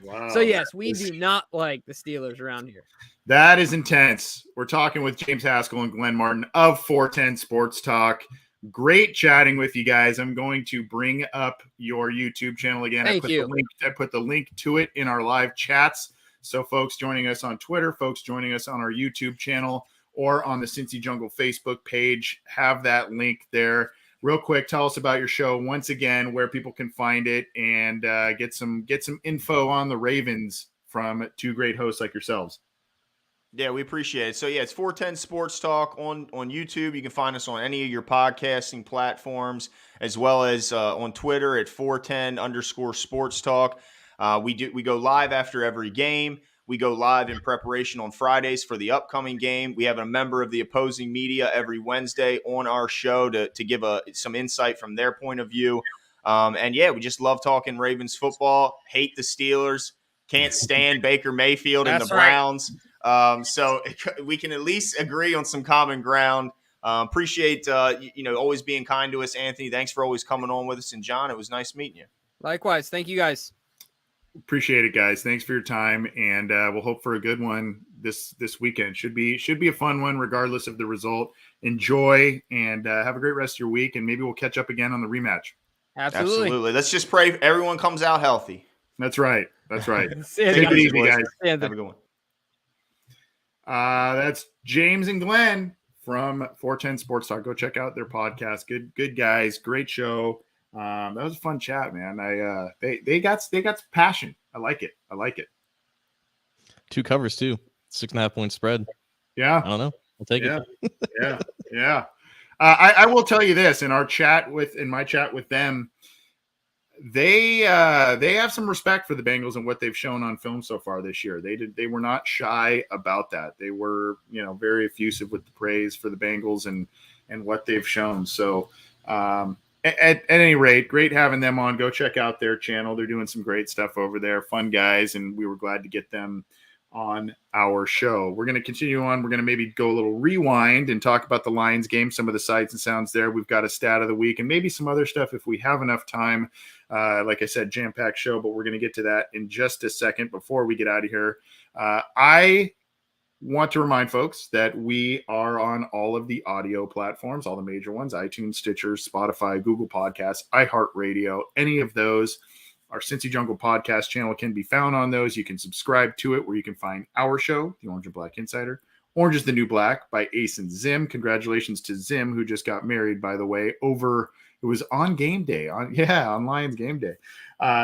Wow. So yes, we do not like the Steelers around here. That is intense. We're talking with James Haskell and Glenn Martin of 410 Sports Talk. Great chatting with you guys. I'm going to bring up your YouTube channel again. Thank you. I put the link to it in our live chats. So folks joining us on Twitter, folks joining us on our YouTube channel, or on the Cincy Jungle Facebook page, have that link there. Real quick, tell us about your show once again, where people can find it, and get some info on the Ravens from two great hosts like yourselves. Yeah, we appreciate it. So, it's 410 Sports Talk on YouTube. You can find us on any of your podcasting platforms, as well as on Twitter at 410_Sports Talk. We go live after every game. We go live in preparation on Fridays for the upcoming game. We have a member of the opposing media every Wednesday on our show to give some insight from their point of view. We just love talking Ravens football. Hate the Steelers. Can't stand Baker Mayfield and the Browns. So we can at least agree on some common ground. Appreciate always being kind to us, Anthony. Thanks for always coming on with us. And John, it was nice meeting you. Likewise. Thank you, guys. Appreciate it, guys. Thanks for your time, and we'll hope for a good one this weekend. Should be a fun one, regardless of the result. Enjoy, and have a great rest of your week, and maybe we'll catch up again on the rematch. Absolutely. Let's just pray everyone comes out healthy. That's right. Take it easy, guys. Have a good one. That's James and Glenn from 410 Sports Talk. Go check out their podcast. Good guys. Great show. That was a fun chat, man. They got passion. I like it. 2 covers too. 6.5 point spread. Yeah. I don't know. I'll take it. Yeah. I will tell you this: in my chat with them, they have some respect for the Bengals and what they've shown on film so far this year. They were not shy about that. They were very effusive with the praise for the Bengals and what they've shown. So at any rate, great having them on. Go check out their channel. They're doing some great stuff over there. Fun guys, and we were glad to get them on our show. We're going to continue on. We're going to maybe go a little rewind and talk about the Lions game, some of the sights and sounds there. We've got a stat of the week and maybe some other stuff if we have enough time. Like I said, jam-packed show, but we're going to get to that in just a second. Before we get out of here, I want to remind folks that we are on all of the audio platforms, all the major ones: iTunes, Stitcher, Spotify, Google Podcasts, iHeartRadio, any of those. Our Cincy Jungle podcast channel can be found on those. You can subscribe to it, where you can find our show, The Orange and Black Insider. Orange is the New Black by Ace and Zim. Congratulations to Zim, who just got married, by the way, it was on game day, on Lions game day.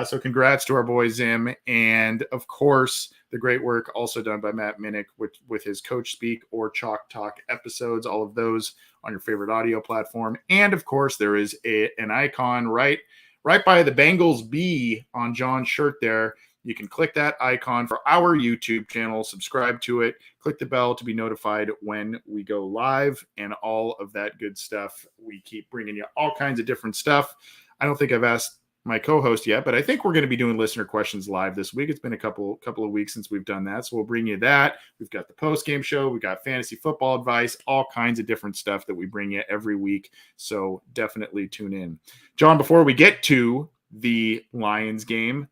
So congrats to our boy Zim. And of course, the great work also done by Matt Minnick with his Coach Speak or Chalk Talk episodes, all of those on your favorite audio platform. And of course, there is an icon right by the Bengals B on John's shirt there. You can click that icon for our YouTube channel, subscribe to it, click the bell to be notified when we go live, and all of that good stuff. We keep bringing you all kinds of different stuff. I don't think I've asked my co-host yet, but I think we're going to be doing listener questions live this week. It's been a couple of weeks since we've done that, so we'll bring you that. We've got the post-game show. We've got fantasy football advice, all kinds of different stuff that we bring you every week, so definitely tune in. John, before we get to the Lions game,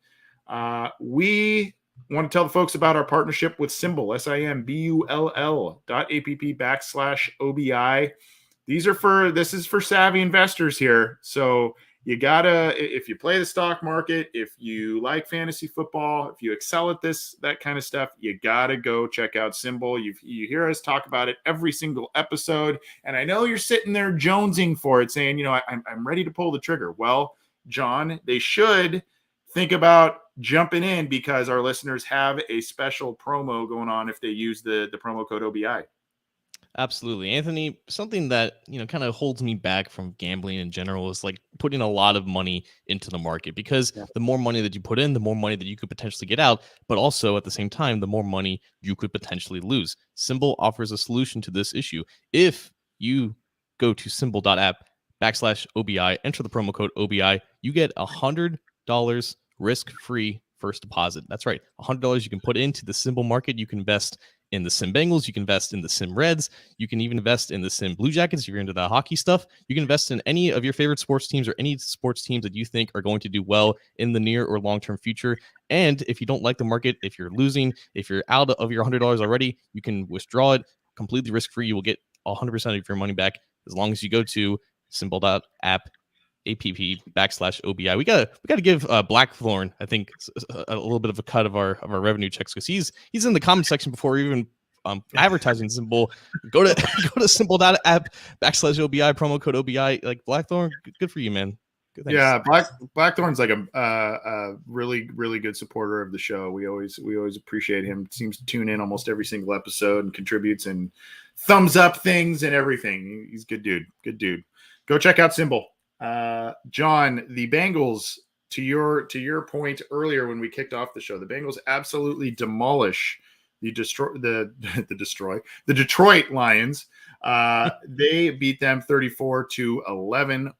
we want to tell the folks about our partnership with Symbol, SIMBULL.app/OBI. This is for savvy investors here. So you gotta, if you play the stock market, if you like fantasy football, if you excel at that kind of stuff, you gotta go check out Symbol. You hear us talk about it every single episode, and I know you're sitting there jonesing for it, saying, I'm ready to pull the trigger. Well, John, they should think about jumping in, because our listeners have a special promo going on if they use the promo code OBI. Absolutely. Anthony, something that, kind of holds me back from gambling in general is like putting a lot of money into the market, because the more money that you put in, the more money that you could potentially get out. But also at the same time, the more money you could potentially lose. Symbol offers a solution to this issue. If you go to symbol.app/OBI, enter the promo code OBI, you get $100 risk-free first deposit. That's right. $100 you can put into the Symbol market. You can invest in the Sim Bengals. You can invest in the Sim Reds. You can even invest in the Sim Blue Jackets if you're into the hockey stuff. You can invest in any of your favorite sports teams or any sports teams that you think are going to do well in the near or long-term future. And if you don't like the market, if you're losing, if you're out of your $100 already, you can withdraw it completely risk-free. You will get 100% of your money back as long as you go to symbol.app/OBI. We gotta give Blackthorn, I think, a little bit of a cut of our revenue checks, because he's in the comment section before even advertising Symbol. Go to symbol.app/OBI, promo code OBI. Like, Blackthorn, good for you, man. Good, yeah, Blackthorn's like a really, really good supporter of the show. We always appreciate him. Seems to tune in almost every single episode and contributes and thumbs up things and everything. He's a good dude. Good dude. Go check out Symbol. John, the Bengals, to your point earlier when we kicked off the show, the Bengals absolutely demolish the Detroit Lions. They beat them 34-11.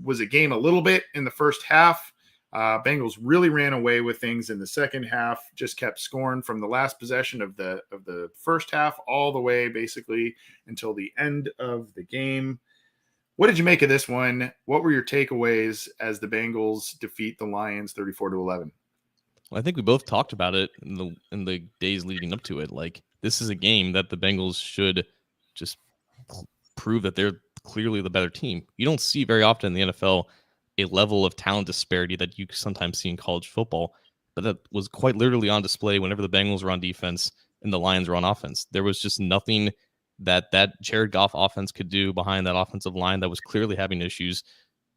Was a game a little bit in the first half. Bengals really ran away with things in the second half, just kept scoring from the last possession of the first half all the way basically until the end of the game. What did you make of this one? What were your takeaways as the Bengals defeat the Lions 34-11? Well, I think we both talked about it in the days leading up to it. Like, this is a game that the Bengals should just prove that they're clearly the better team. You don't see very often in the NFL a level of talent disparity that you sometimes see in college football, but that was quite literally on display whenever the Bengals were on defense and the Lions were on offense. There was just nothing that Jared Goff offense could do behind that offensive line that was clearly having issues.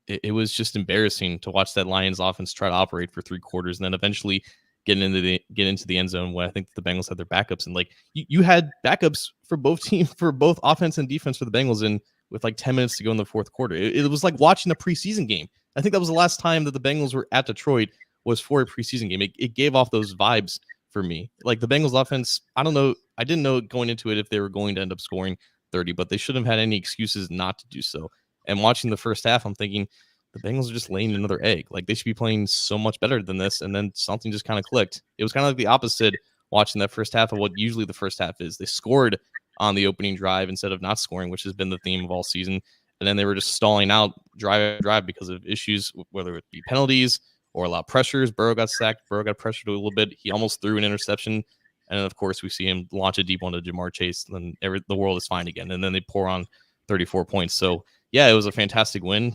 It was just embarrassing to watch that Lions offense try to operate for 3 quarters and then eventually get into the end zone when I think the Bengals had their backups. And like, you had backups for both offense and defense for the Bengals. And with like 10 minutes to go in the fourth quarter. It was like watching a preseason game. I think that was the last time that the Bengals were at Detroit was for a preseason game. It gave off those vibes for me. Like the Bengals offense, I don't know. I didn't know going into it if they were going to end up scoring 30, but they shouldn't have had any excuses not to do so. And watching the first half, I'm thinking the Bengals are just laying another egg. Like they should be playing so much better than this. And then something just kind of clicked. It was kind of like the opposite watching that first half of what usually the first half is. They scored on the opening drive instead of not scoring, which has been the theme of all season. And then they were just stalling out drive because of issues, whether it be penalties or a lot of pressures. Burrow got sacked. Burrow got pressured a little bit. He almost threw an interception. And then, of course, we see him launch a deep one to Jamar Chase. And then the world is fine again. And then they pour on 34 points. So, yeah, it was a fantastic win.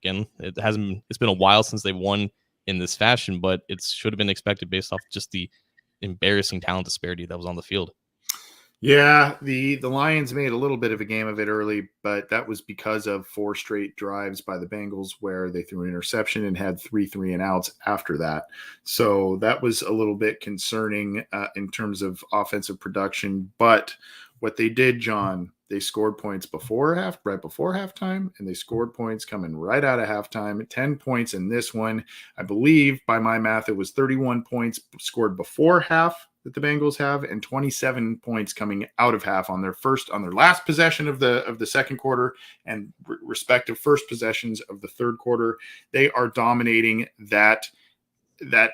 It's been a while since they won in this fashion, but it should have been expected based off just the embarrassing talent disparity that was on the field. Yeah, the Lions made a little bit of a game of it early, but that was because of 4 straight drives by the Bengals where they threw an interception and had 3 3-and-outs after that. So that was a little bit concerning in terms of offensive production. But what they did, John, they scored points right before halftime, and they scored points coming right out of halftime. 10 points in this one. I believe by my math, it was 31 points scored before half that the Bengals have, and 27 points coming out of half on their last possession of the second quarter and respective first possessions of the third quarter. They are dominating that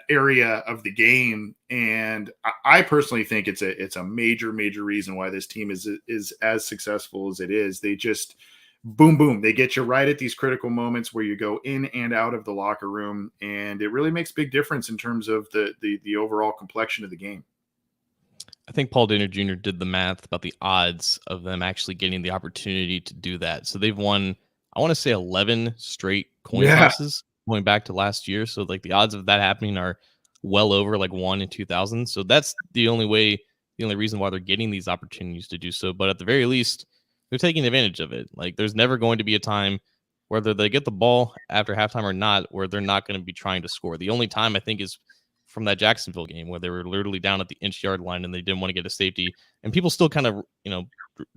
area of the game, and I personally think it's a major reason why this team is as successful as it is. They just boom, they get you right at these critical moments where you go in and out of the locker room, and it really makes a big difference in terms of the overall complexion of the game. I think Paul Dehner Jr. did the math about the odds of them actually getting the opportunity to do that. So they've won, I want to say 11 straight coin tosses going back to last year. So like the odds of that happening are well over like 1 in 2,000. So that's the only reason why they're getting these opportunities to do so. But at the very least, they're taking advantage of it. Like there's never going to be a time whether they get the ball after halftime or not, where they're not going to be trying to score. The only time I think is from that Jacksonville game where they were literally down at the inch-yard line and they didn't want to get a safety. And people still kind of,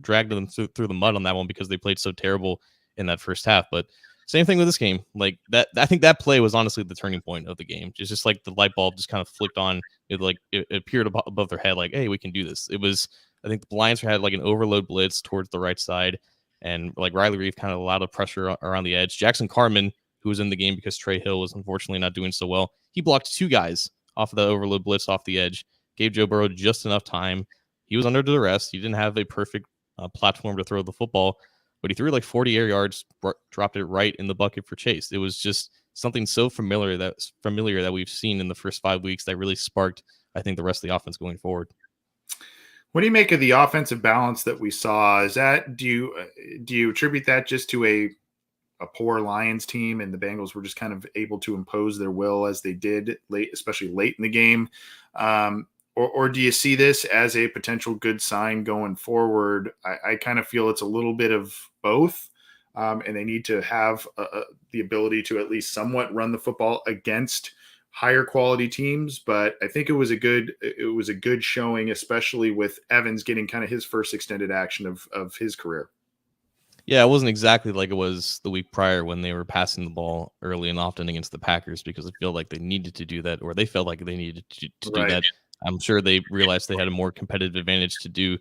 dragged them through the mud on that one because they played so terrible in that first half. But same thing with this game. Like that, I think that play was honestly the turning point of the game. It's just like the light bulb just kind of flicked on. It appeared above their head like, hey, we can do this. It was, I think the Lions had like an overload blitz towards the right side. And like Riley Reeve kind of allowed a pressure around the edge. Jackson Carman, who was in the game because Trey Hill was unfortunately not doing so well, he blocked 2 guys off of the overload blitz off the edge, gave Joe Burrow just enough time. He was under duress. He didn't have a perfect platform to throw the football, but he threw like 40 air yards, dropped it right in the bucket for Chase. It was just something so familiar that we've seen in the first 5 weeks that really sparked, I think, the rest of the offense going forward. What do you make of the offensive balance that we saw? Is that do you attribute that just to a poor Lions team and the Bengals were just kind of able to impose their will as they did especially late in the game? Or do you see this as a potential good sign going forward? I kind of feel it's a little bit of both, and they need to have the ability to at least somewhat run the football against higher quality teams. But I think it was a good showing, especially with Evans getting kind of his first extended action of his career. Yeah, it wasn't exactly like it was the week prior when they were passing the ball early and often against the Packers because I feel like they needed to do that, or they felt like they needed to do that. I'm sure they realized they had a more competitive advantage to do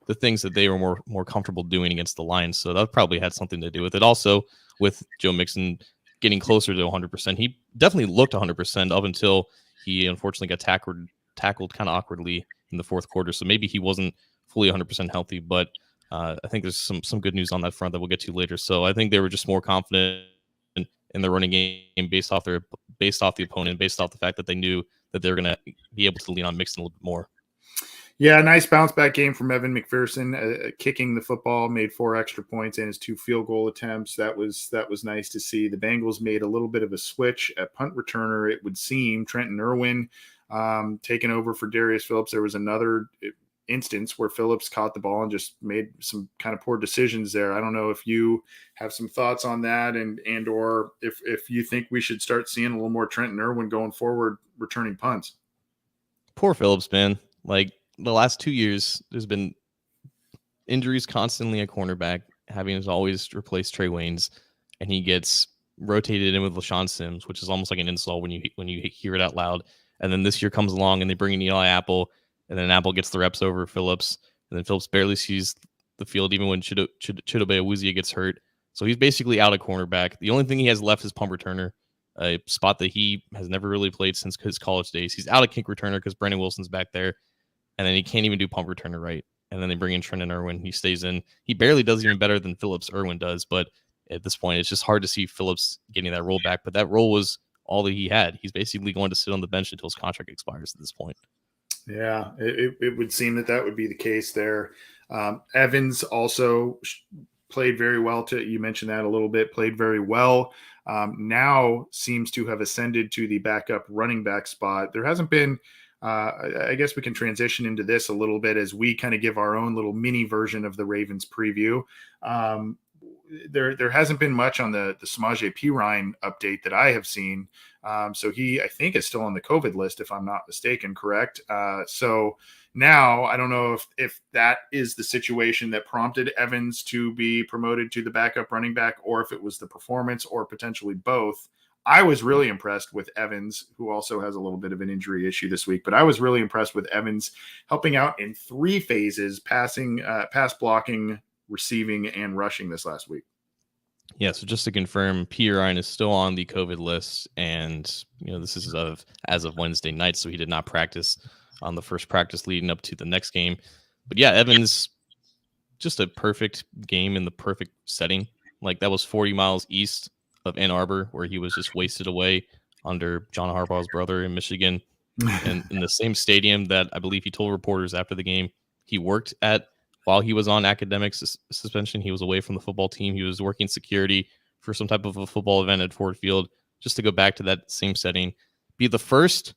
the things that they were more comfortable doing against the Lions. So that probably had something to do with it. Also, with Joe Mixon getting closer to 100%, he definitely looked 100% up until he unfortunately got tackled kind of awkwardly in the fourth quarter. So maybe he wasn't fully 100% healthy, but I think there's some good news on that front that we'll get to later. So I think they were just more confident in the running game based off the opponent, based off the fact that they knew that they were going to be able to lean on Mixon a little bit more. Yeah, nice bounce back game from Evan McPherson, kicking the football, made 4 extra points in his 2 field goal attempts. That was nice to see. The Bengals made a little bit of a switch at punt returner. It would seem Trenton Irwin taking over for Darius Phillips. There was another instance where Phillips caught the ball and just made some kind of poor decisions there. I don't know if you have some thoughts on that and or if you think we should start seeing a little more Trenton Irwin going forward returning punts. Poor Phillips, man. Like the last 2 years, there's been injuries constantly at cornerback. having to always replace Trey Waynes, and he gets rotated in with LaShawn Sims, which is almost like an insult when you hear it out loud. And then this year comes along and they bring in Eli Apple, and then Apple gets the reps over Phillips, and then Phillips barely sees the field even when Chidobe Awuzie gets hurt. So he's basically out of cornerback. The only thing he has left is punt returner, a spot that he has never really played since his college days. He's out of kick returner because Brendan Wilson's back there, and then he can't even do punt returner right. And then they bring in Trenton Irwin. He stays in. He barely does even better than Phillips Irwin does, but at this point, it's just hard to see Phillips getting that role back. But that role was all that he had. He's basically going to sit on the bench until his contract expires at this point. Yeah, it would seem that would be the case there. Evans also played very well. You mentioned that a little bit, played very well. Now seems to have ascended to the backup running back spot. There hasn't been, I guess we can transition into this a little bit as we kind of give our own little mini version of the Ravens preview. There hasn't been much on the Samaje Perine update that I have seen. So he, I think, is still on the COVID list, if I'm not mistaken, correct? So now I don't know if that is the situation that prompted Evans to be promoted to the backup running back, or if it was the performance, or potentially both. I was really impressed with Evans, who also has a little bit of an injury issue this week, but I was really impressed with Evans helping out in 3 phases: passing, pass blocking, receiving, and rushing this last week. Yeah, so just to confirm, Perine is still on the COVID list, and this is as of Wednesday night, so he did not practice on the first practice leading up to the next game. But yeah, Evans, just a perfect game in the perfect setting. Like, that was 40 miles east of Ann Arbor, where he was just wasted away under John Harbaugh's brother in Michigan, and in the same stadium that I believe he told reporters after the game he worked at while he was on academic suspension. He was away from the football team. He was working security for some type of a football event at Ford Field. Just to go back to that same setting, be the first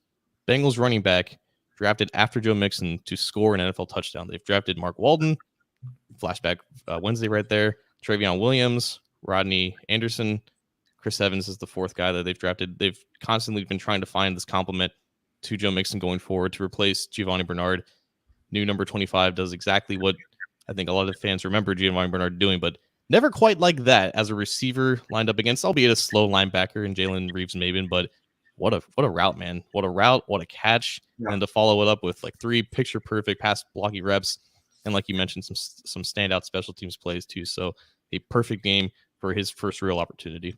Bengals running back drafted after Joe Mixon to score an NFL touchdown. They've drafted Mark Walden, flashback Wednesday right there, Travion Williams, Rodney Anderson, Chris Evans is the 4th guy that they've drafted. They've constantly been trying to find this complement to Joe Mixon going forward to replace Giovanni Bernard. New number 25 does exactly what I think a lot of fans remember Giovanni Bernard doing, but never quite like that as a receiver lined up against, albeit a slow linebacker in Jalen Reeves-Maybin. But what a route, man. What a route, what a catch. Yeah. And to follow it up with like 3 picture-perfect pass blocking reps. And like you mentioned, some standout special teams plays too. So a perfect game for his first real opportunity.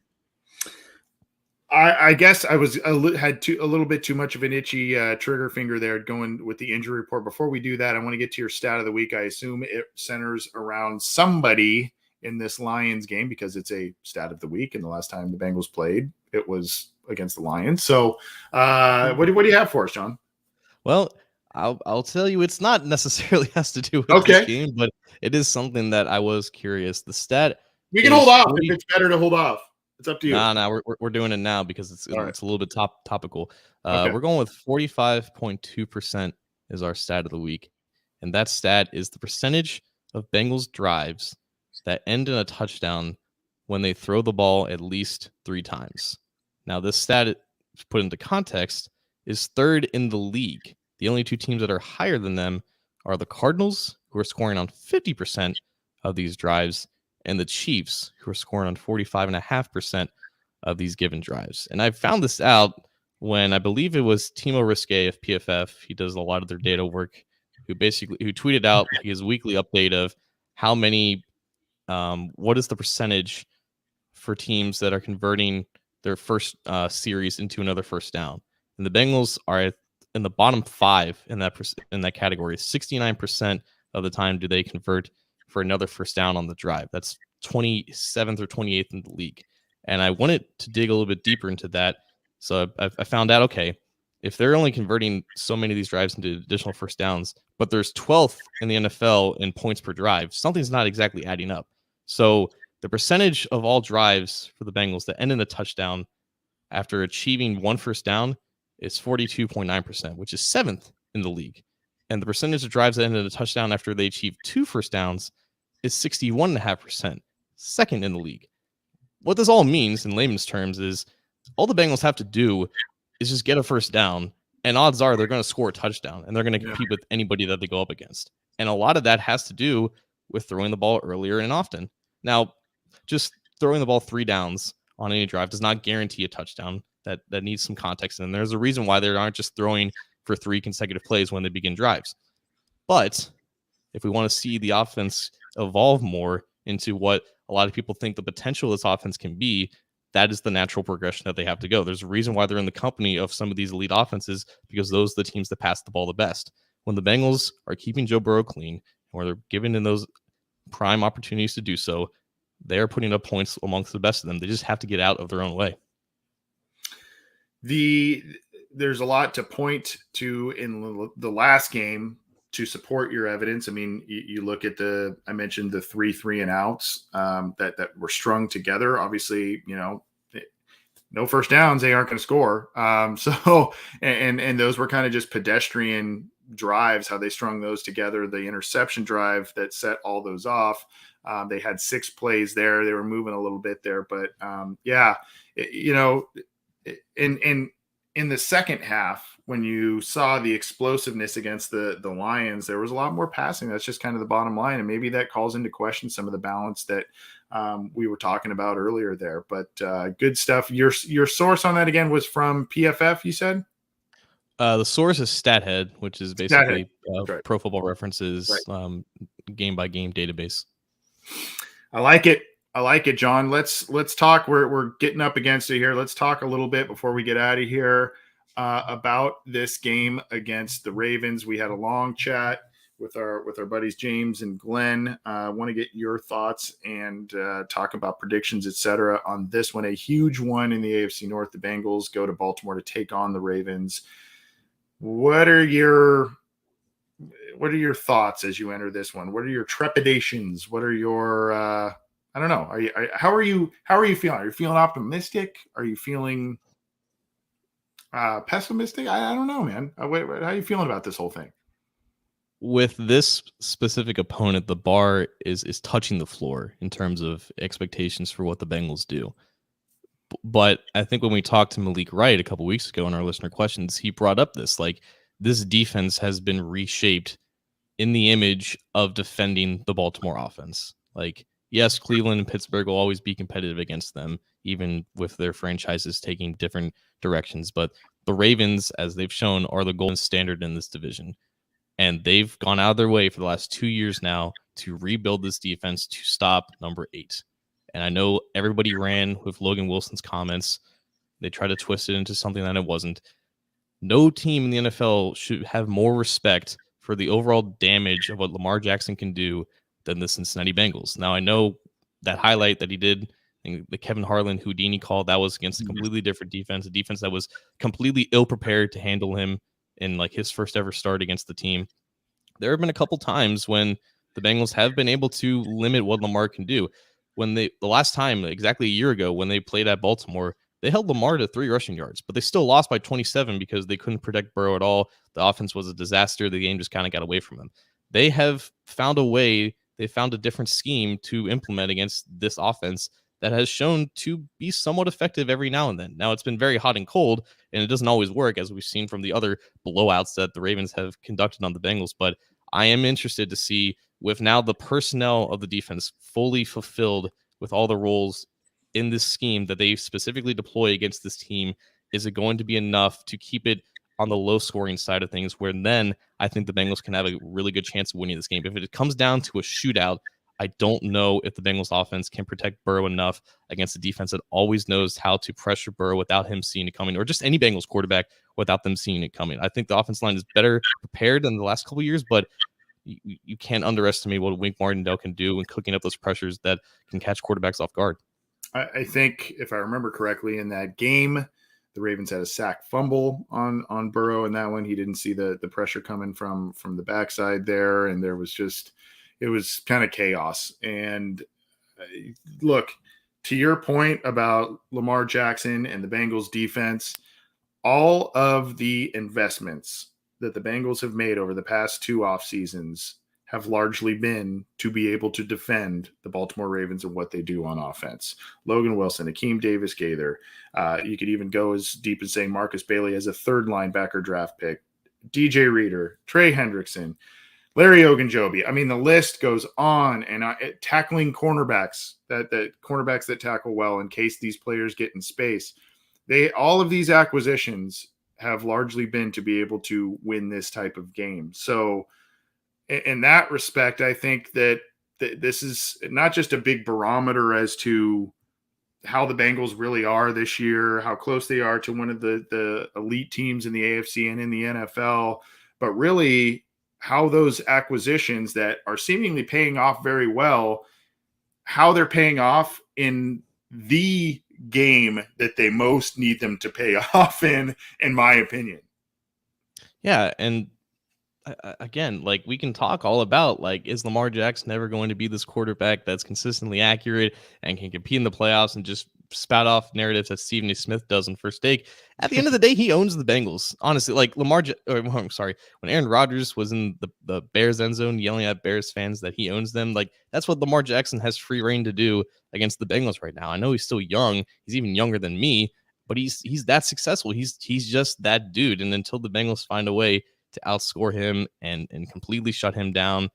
I guess I had a little bit too much of an itchy trigger finger there going with the injury report. Before we do that, I want to get to your stat of the week. I assume it centers around somebody in this Lions game because it's a stat of the week. And the last time the Bengals played, it was against the Lions. So what do you have for us, John? Well, I'll tell you, it's not necessarily has to do with this game, but it is something that I was curious. The stat. You can hold off if it's better to hold off. It's up to you. No, we're doing it now because it's a little bit topical. We're going with 45.2% is our stat of the week, and that stat is the percentage of Bengals drives that end in a touchdown when they throw the ball at least 3 times. Now, this stat, put into context, is 3rd in the league. The only 2 teams that are higher than them are the Cardinals, who are scoring on 50% of these drives, and the Chiefs, who are scoring on 45.5% of these given drives. And I found this out when I believe it was Timo Risque of PFF. He does a lot of their data work, who tweeted out his weekly update of how many, what is the percentage for teams that are converting their first series into another first down. And the Bengals are in the bottom 5 in that category. 69% of the time do they convert for another first down on the drive. That's 27th or 28th in the league. And I wanted to dig a little bit deeper into that. So I found out, okay, if they're only converting so many of these drives into additional first downs, but there's 12th in the NFL in points per drive, something's not exactly adding up. So the percentage of all drives for the Bengals that end in a touchdown after achieving 1 first down is 42.9%, which is 7th in the league. And the percentage of drives that end in a touchdown after they achieve 2 first downs is 61.5%, 2nd in the league. What this all means in layman's terms is all the Bengals have to do is just get a first down, and odds are they're going to score a touchdown, and they're going to compete with anybody that they go up against. And a lot of that has to do with throwing the ball earlier and often. Now, just throwing the ball 3 downs on any drive does not guarantee a touchdown. That needs some context. And there's a reason why they aren't just throwing for 3 consecutive plays when they begin drives. But if we want to see the offense evolve more into what a lot of people think the potential of this offense can be, that is the natural progression that they have to go. There's a reason why they're in the company of some of these elite offenses, because those are the teams that pass the ball the best. When the Bengals are keeping Joe Burrow clean, or they're given in those prime opportunities to do so, they are putting up points amongst the best of them. They just have to get out of their own way. There's a lot to point to in the last game to support your evidence. I mean, you look at I mentioned the 3 and outs that were strung together. Obviously, no first downs, they aren't going to score. So those were kind of just pedestrian drives, how they strung those together. The interception drive that set all those off. They had 6 plays there. They were moving a little bit there, but in the second half, when you saw the explosiveness against the Lions, there was a lot more passing. That's just kind of the bottom line. And maybe that calls into question some of the balance that we were talking about earlier there. But good stuff. Your source on that, again, was from PFF, you said? The source is StatHead, which is basically right. Pro Football References game-by-game database. I like it, John. Let's talk. We're getting up against it here. Let's talk a little bit before we get out of here about this game against the Ravens. We had a long chat with our buddies James and Glenn. I want to get your thoughts and talk about predictions, etc. on this one. A huge one in the AFC North. The Bengals go to Baltimore to take on the Ravens. What are your thoughts as you enter this one? What are your trepidations? What are your I don't know. How are you feeling? Are you feeling optimistic? Are you feeling pessimistic? I don't know, man. How are you feeling about this whole thing? With this specific opponent, the bar is touching the floor in terms of expectations for what the Bengals do. But I think when we talked to Malik Wright a couple weeks ago in our listener questions, he brought up this defense has been reshaped in the image of defending the Baltimore offense. Yes, Cleveland and Pittsburgh will always be competitive against them, even with their franchises taking different directions. But the Ravens, as they've shown, are the golden standard in this division. And they've gone out of their way for the last 2 years now to rebuild this defense to stop number 8. And I know everybody ran with Logan Wilson's comments. They tried to twist it into something that it wasn't. No team in the NFL should have more respect for the overall damage of what Lamar Jackson can do than the Cincinnati Bengals. Now, I know that highlight that he did, the Kevin Harlan Houdini call, that was against a completely different defense, a defense that was completely ill-prepared to handle him in his first ever start against the team. There have been a couple times when the Bengals have been able to limit what Lamar can do. The last time, exactly a year ago, when they played at Baltimore, they held Lamar to 3 rushing yards, but they still lost by 27 because they couldn't protect Burrow at all. The offense was a disaster. The game just kind of got away from them. They have found a way. They found a different scheme to implement against this offense that has shown to be somewhat effective every now and then. Now, it's been very hot and cold, and it doesn't always work, as we've seen from the other blowouts that the Ravens have conducted on the Bengals. But I am interested to see, with now the personnel of the defense fully fulfilled with all the roles in this scheme that they specifically deploy against this team, is it going to be enough to keep it on the low scoring side of things, where then I think the Bengals can have a really good chance of winning this game? If it comes down to a shootout, I don't know if the Bengals offense can protect Burrow enough against a defense that always knows how to pressure Burrow without him seeing it coming, or just any Bengals quarterback without them seeing it coming. I think the offensive line is better prepared than the last couple of years, but you can't underestimate what Wink Martindale can do in cooking up those pressures that can catch quarterbacks off guard. I think, if I remember correctly, in that game, the Ravens had a sack fumble on Burrow in that one. He didn't see the pressure coming from the backside there, and there was it was kind of chaos. And look, to your point about Lamar Jackson and the Bengals defense, all of the investments that the Bengals have made over the past 2 off seasons have largely been to be able to defend the Baltimore Ravens and what they do on offense. Logan Wilson, Akeem Davis-Gaither. You could even go as deep as saying Marcus Bailey as a 3rd linebacker draft pick. DJ Reader, Trey Hendrickson. Larry Ogunjobi. I mean, the list goes on, and tackling cornerbacks that cornerbacks that tackle well in case these players get in space. All of these acquisitions have largely been to be able to win this type of game. So in that respect, I think that this is not just a big barometer as to how the Bengals really are this year, how close they are to one of the elite teams in the AFC and in the NFL, but really how those acquisitions that are seemingly paying off very well, how they're paying off in the game that they most need them to pay off in my opinion. Yeah, and again, like, we can talk all about, like, is Lamar Jackson ever going to be this quarterback that's consistently accurate and can compete in the playoffs and just spout off narratives that Stephen A. Smith does in First Take? At the end of the day, he owns the Bengals. Honestly, like, I'm sorry, when Aaron Rodgers was in the Bears end zone yelling at Bears fans that he owns them, like, that's what Lamar Jackson has free reign to do against the Bengals right now. I know he's still young. He's even younger than me, but he's that successful. He's just that dude. And until the Bengals find a way to outscore him and completely shut him down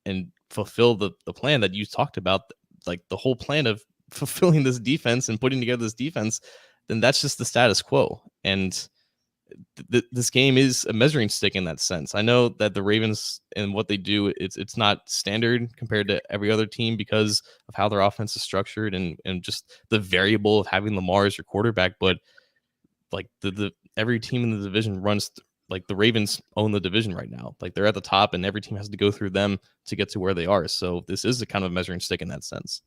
and fulfill the plan that you talked about, like the whole plan of fulfilling this defense and putting together this defense, then that's just the status quo. And this game is a measuring stick in that sense. I know that the Ravens and what they do, it's not standard compared to every other team because of how their offense is structured and just the variable of having Lamar as your quarterback. But like the every team in the division runs like the Ravens own the division right now. Like, they're at the top and every team has to go through them to get to where they are. So this is a kind of measuring stick in that sense.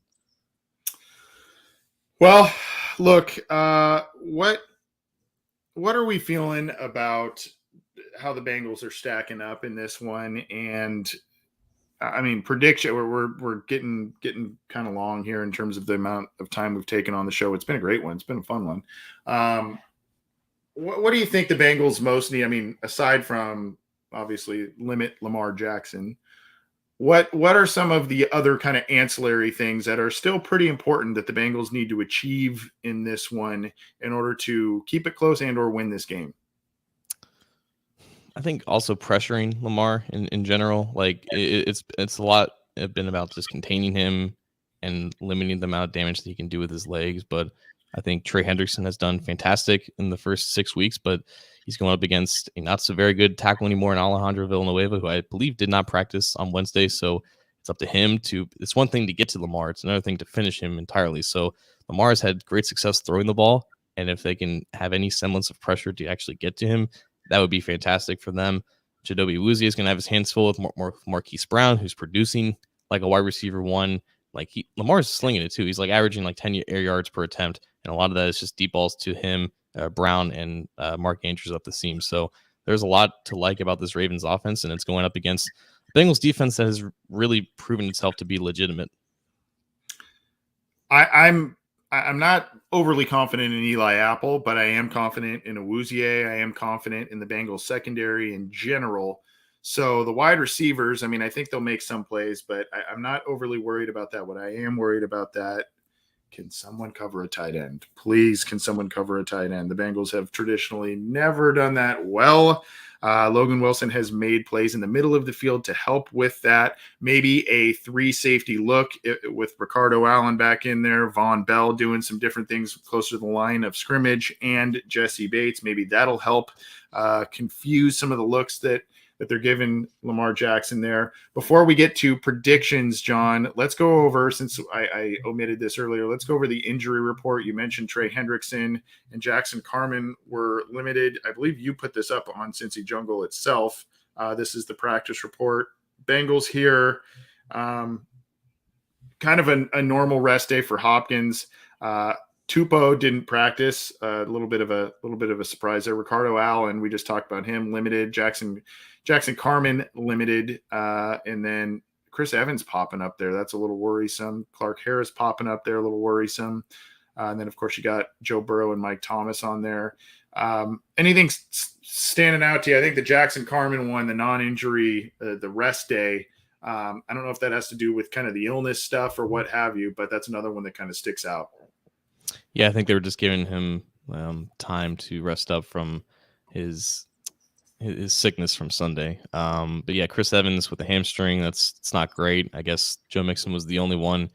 Well, look, what are we feeling about how the Bengals are stacking up in this one? And I mean, prediction, we're getting kind of long here in terms of the amount of time we've taken on the show. It's been a great one. It's been a fun one. What do you think the Bengals most need? I mean, aside from obviously limit Lamar Jackson, what are some of the other kind of ancillary things that are still pretty important that the Bengals need to achieve in this one in order to keep it close and or win this game? I think also pressuring Lamar in general. Like, it's a lot been about just containing him and limiting the amount of damage that he can do with his legs. But I think Trey Hendrickson has done fantastic in the first 6 weeks, but he's going up against a not so very good tackle anymore in Alejandro Villanueva, who I believe did not practice on Wednesday. So it's up to him it's one thing to get to Lamar. It's another thing to finish him entirely. So Lamar has had great success throwing the ball. And if they can have any semblance of pressure to actually get to him, that would be fantastic for them. Chidobe Awuzie is going to have his hands full with Marquise Brown, who's producing like a wide receiver one. Like, Lamar's slinging it too. He's like averaging like 10 air yards per attempt. And a lot of that is just deep balls to him, Brown, and Mark Andrews up the seam. So there's a lot to like about this Ravens offense, and it's going up against the Bengals defense that has really proven itself to be legitimate. I'm not overly confident in Eli Apple, but I am confident in Awuzie. I am confident in the Bengals secondary in general. So the wide receivers, I mean, I think they'll make some plays, but I'm not overly worried about that. What I am worried about that, can someone cover a tight end? Please, can someone cover a tight end? The Bengals have traditionally never done that well. Logan Wilson has made plays in the middle of the field to help with that. Maybe a 3-safety look with Ricardo Allen back in there, Von Bell doing some different things closer to the line of scrimmage, and Jesse Bates. Maybe that'll help confuse some of the looks that they're giving Lamar Jackson there. Before we get to predictions, John, let's go over, since I omitted this earlier, let's go over the injury report. You mentioned Trey Hendrickson and Jackson Carman were limited. I believe you put this up on Cincy Jungle itself. This is the practice report. Bengals here, kind of a normal rest day for Hopkins. Tupou didn't practice. A little bit of a surprise there. Ricardo Allen, we just talked about him, limited. Jackson Carman limited, and then Chris Evans popping up there. That's a little worrisome. Clark Harris popping up there, a little worrisome. And then, of course, you got Joe Burrow and Mike Thomas on there. Anything standing out to you? I think the Jackson Carman one, the non-injury, the rest day. I don't know if that has to do with kind of the illness stuff or what have you, but that's another one that kind of sticks out. Yeah, I think they were just giving him time to rest up from his his sickness from Sunday. But yeah, Chris Evans with the hamstring, it's not great. I guess Joe Mixon was the only one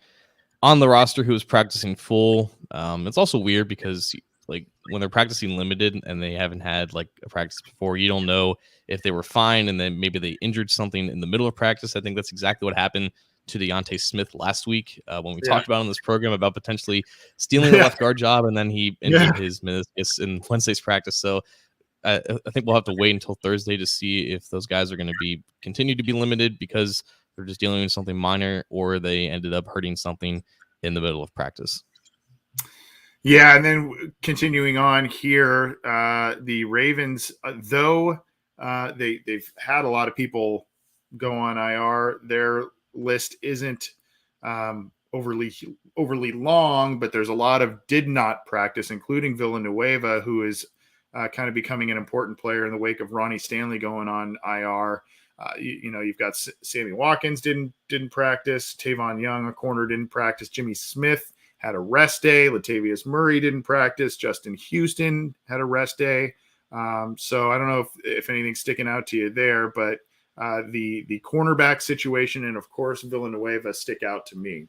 on the roster who was practicing full. It's also weird because like when they're practicing limited and they haven't had like a practice before, you don't know if they were fine and then maybe they injured something in the middle of practice. I think that's exactly what happened to Deontay Smith last week when we talked about on this program about potentially stealing the left guard job, and then he injured his meniscus in Wednesday's practice. So I think we'll have to wait until Thursday to see if those guys are going to continue to be limited because they're just dealing with something minor, or they ended up hurting something in the middle of practice. Yeah, and then continuing on here, the Ravens, though they've had a lot of people go on IR, their list isn't overly long, but there's a lot of did not practice, including Villanueva, who is kind of becoming an important player in the wake of Ronnie Stanley going on IR. You've got Sammy Watkins didn't practice. Tavon Young, a corner, didn't practice. Jimmy Smith had a rest day. Latavius Murray didn't practice. Justin Houston had a rest day. So I don't know if anything's sticking out to you there, but the cornerback situation and, of course, Villanueva stick out to me.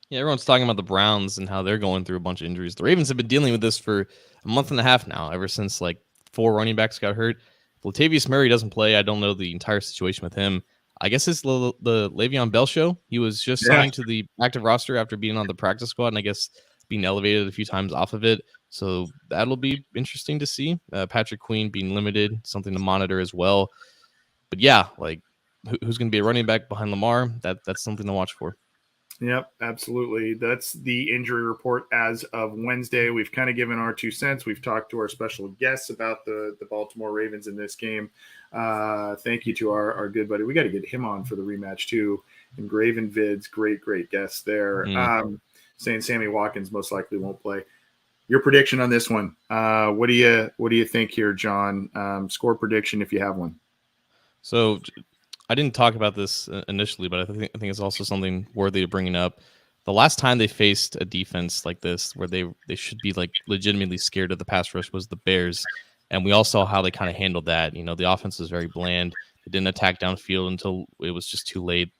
Yeah, everyone's talking about the Browns and how they're going through a bunch of injuries. The Ravens have been dealing with this for a month and a half now, ever since like 4 running backs got hurt. If Latavius Murray doesn't play, I don't know the entire situation with him. I guess it's the Le'Veon Bell show. He was just signed to the active roster after being on the practice squad, and I guess being elevated a few times off of it. So that'll be interesting to see. Patrick Queen being limited, something to monitor as well. But yeah, like who's going to be a running back behind Lamar? That's something to watch for. Yep, absolutely. That's the injury report as of Wednesday. We've kind of given our 2 cents. We've talked to our special guests about the Baltimore Ravens in this game. Thank you to our good buddy. We got to get him on for the rematch too. And Graven Vids, great guest there. Saying Sammy Watkins most likely won't play. Your prediction on this one? What do you think here, John? Score prediction if you have one. So I didn't talk about this initially, but I think it's also something worthy of bringing up. The last time they faced a defense like this, where they should be like legitimately scared of the pass rush, was the Bears, and we all saw how they kind of handled that. The offense was very bland. They didn't attack downfield until it was just too late.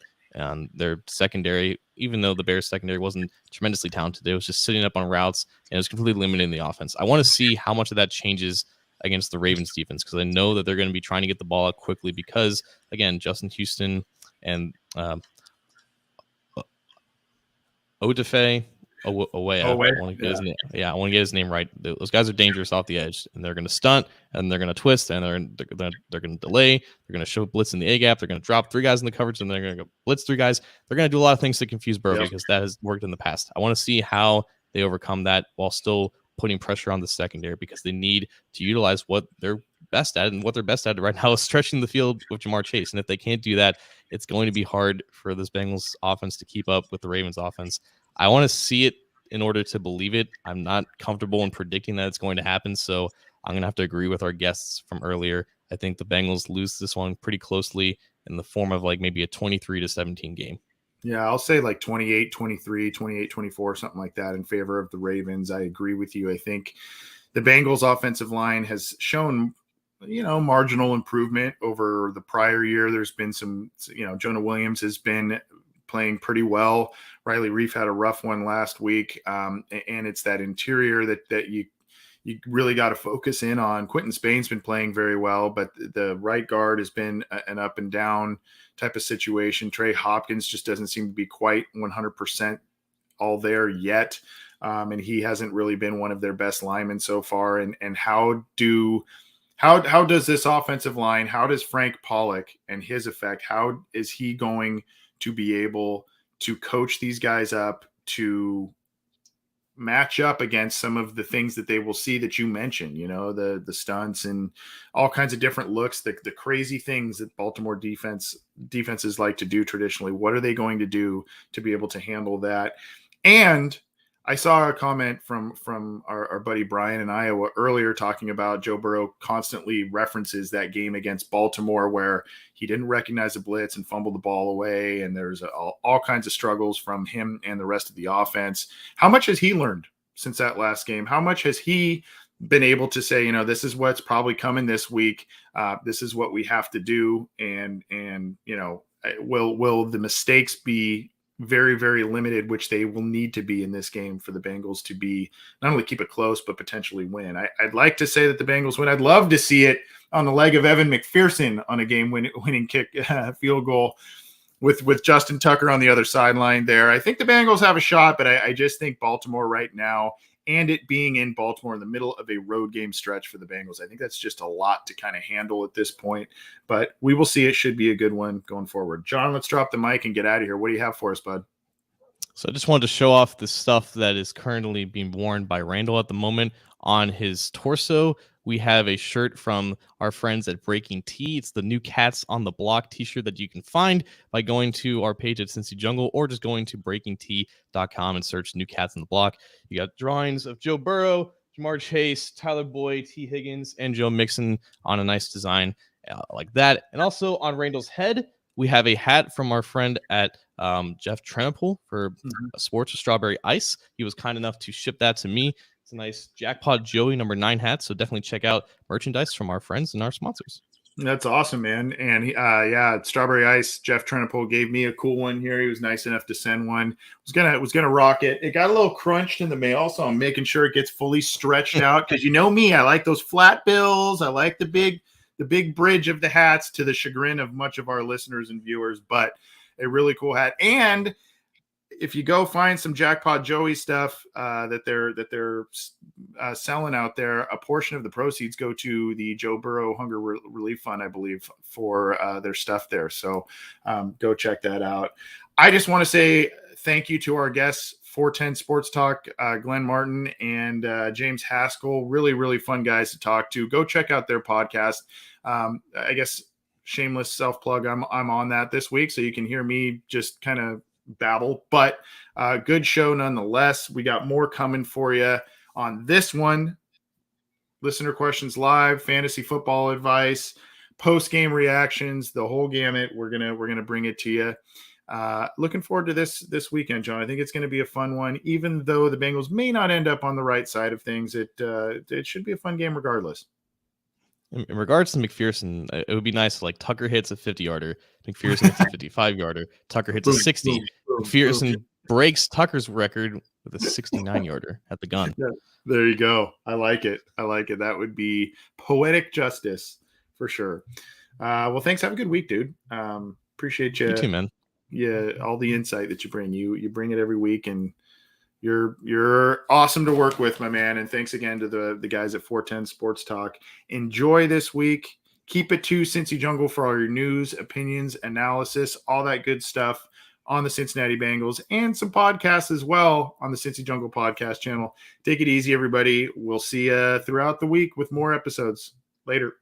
Their secondary, even though the Bears secondary wasn't tremendously talented, it was just sitting up on routes and it was completely limiting the offense. I want to see how much of that changes against the Ravens defense, because I know that they're going to be trying to get the ball out quickly because, again, Justin Houston and Odafe Away. I want to get his name right. Those guys are dangerous off the edge, and they're going to stunt, and they're going to twist, and they're going to delay. They're going to show blitz in the A gap. They're going to drop 3 guys in the coverage, and they're going to go blitz 3 guys. They're going to do a lot of things to confuse Burrow because that has worked in the past. I want to see how they overcome that while still putting pressure on the secondary, because they need to utilize what they're best at, and what they're best at right now is stretching the field with Jamar Chase. And if they can't do that, it's going to be hard for this Bengals offense to keep up with the Ravens offense. I want to see it in order to believe it. I'm not comfortable in predicting that it's going to happen, so I'm going to have to agree with our guests from earlier. I think the Bengals lose this one pretty closely in the form of like maybe a 23-17 game. Yeah, I'll say like 28-23, 28-24, something like that in favor of the Ravens. I agree with you. I think the Bengals offensive line has shown, marginal improvement over the prior year. There's been some, Jonah Williams has been playing pretty well. Riley Reif had a rough one last week. And it's that interior that you really got to focus in on. Quentin Spain's been playing very well, but the right guard has been an up and down type of situation. Trey Hopkins just doesn't seem to be quite 100% all there yet. And he hasn't really been one of their best linemen so far. And how does this offensive line, how does Frank Pollock and his effect, how is he going to be able to coach these guys up to match up against some of the things that they will see that you mentioned, the stunts and all kinds of different looks, the crazy things that Baltimore defenses like to do traditionally. What are they going to do to be able to handle that? And I saw a comment from our buddy Brian in Iowa earlier talking about Joe Burrow constantly references that game against Baltimore where he didn't recognize the blitz and fumbled the ball away, and there's all kinds of struggles from him and the rest of the offense. How much has he learned since that last game? How much has he been able to say, this is what's probably coming this week. This is what we have to do. And will the mistakes be very, very limited, which they will need to be in this game for the Bengals to be not only keep it close, but potentially win. I'd like to say that the Bengals win. I'd love to see it on the leg of Evan McPherson on a game-winning kick field goal with Justin Tucker on the other sideline there. I think the Bengals have a shot, but I just think Baltimore right now, and it being in Baltimore in the middle of a road game stretch for the Bengals, I think that's just a lot to kind of handle at this point. But we will see. It should be a good one going forward. John, let's drop the mic and get out of here. What do you have for us, bud? So I just wanted to show off the stuff that is currently being worn by Randall at the moment. On his torso, we have a shirt from our friends at Breaking Tea. It's the New Cats on the Block t-shirt that you can find by going to our page at Cincy Jungle or just going to breakingtea.com and search New Cats on the Block. You got drawings of Joe Burrow, Jamar Chase, Tyler Boyd, T. Higgins, and Joe Mixon on a nice design like that. And also on Randall's head, we have a hat from our friend at Jeff Trenopole for Sports with Strawberry Ice. He was kind enough to ship that to me. It's a nice Jackpot Joey number 9 hat. So definitely check out merchandise from our friends and our sponsors. That's awesome, man. And Strawberry Ice, Jeff Trenopole gave me a cool one here. He was nice enough to send one. Was gonna rock it. It got a little crunched in the mail, so I'm making sure it gets fully stretched out because me, I like those flat bills. I like the big bridge of the hats, to the chagrin of much of our listeners and viewers, but a really cool hat. And if you go find some Jackpot Joey stuff that they're selling out there, a portion of the proceeds go to the Joe Burrow Hunger Relief Fund, I believe, for their stuff there. So go check that out. I just want to say thank you to our guests, 410 Sports Talk, Glenn Martin and James Haskell. Really, really fun guys to talk to. Go check out their podcast. I guess shameless self-plug. I'm on that this week, so you can hear me just kind of babble, but good show nonetheless. We got more coming for you on this one. Listener questions live, fantasy football advice, post-game reactions, the whole gamut. We're gonna bring it to you. Looking forward to this weekend, John. I think it's going to be a fun one. Even though the Bengals may not end up on the right side of things, it should be a fun game regardless. In regards to McPherson, it would be nice if Tucker hits a 50-yarder, McPherson hits a 55-yarder, Tucker hits a 60. McPherson breaks Tucker's record with a 69-yarder at the gun. Yeah, there you go. I like it. That would be poetic justice for sure. Well, thanks. Have a good week, dude. Appreciate you. You too, man. Yeah, all the insight that you bring. You bring it every week, and you're awesome to work with, my man. And thanks again to the guys at 410 Sports Talk. Enjoy this week. Keep it to Cincy Jungle for all your news, opinions, analysis, all that good stuff on the Cincinnati Bengals, and some podcasts as well on the Cincy Jungle podcast channel. Take it easy, everybody. We'll see you throughout the week with more episodes. Later.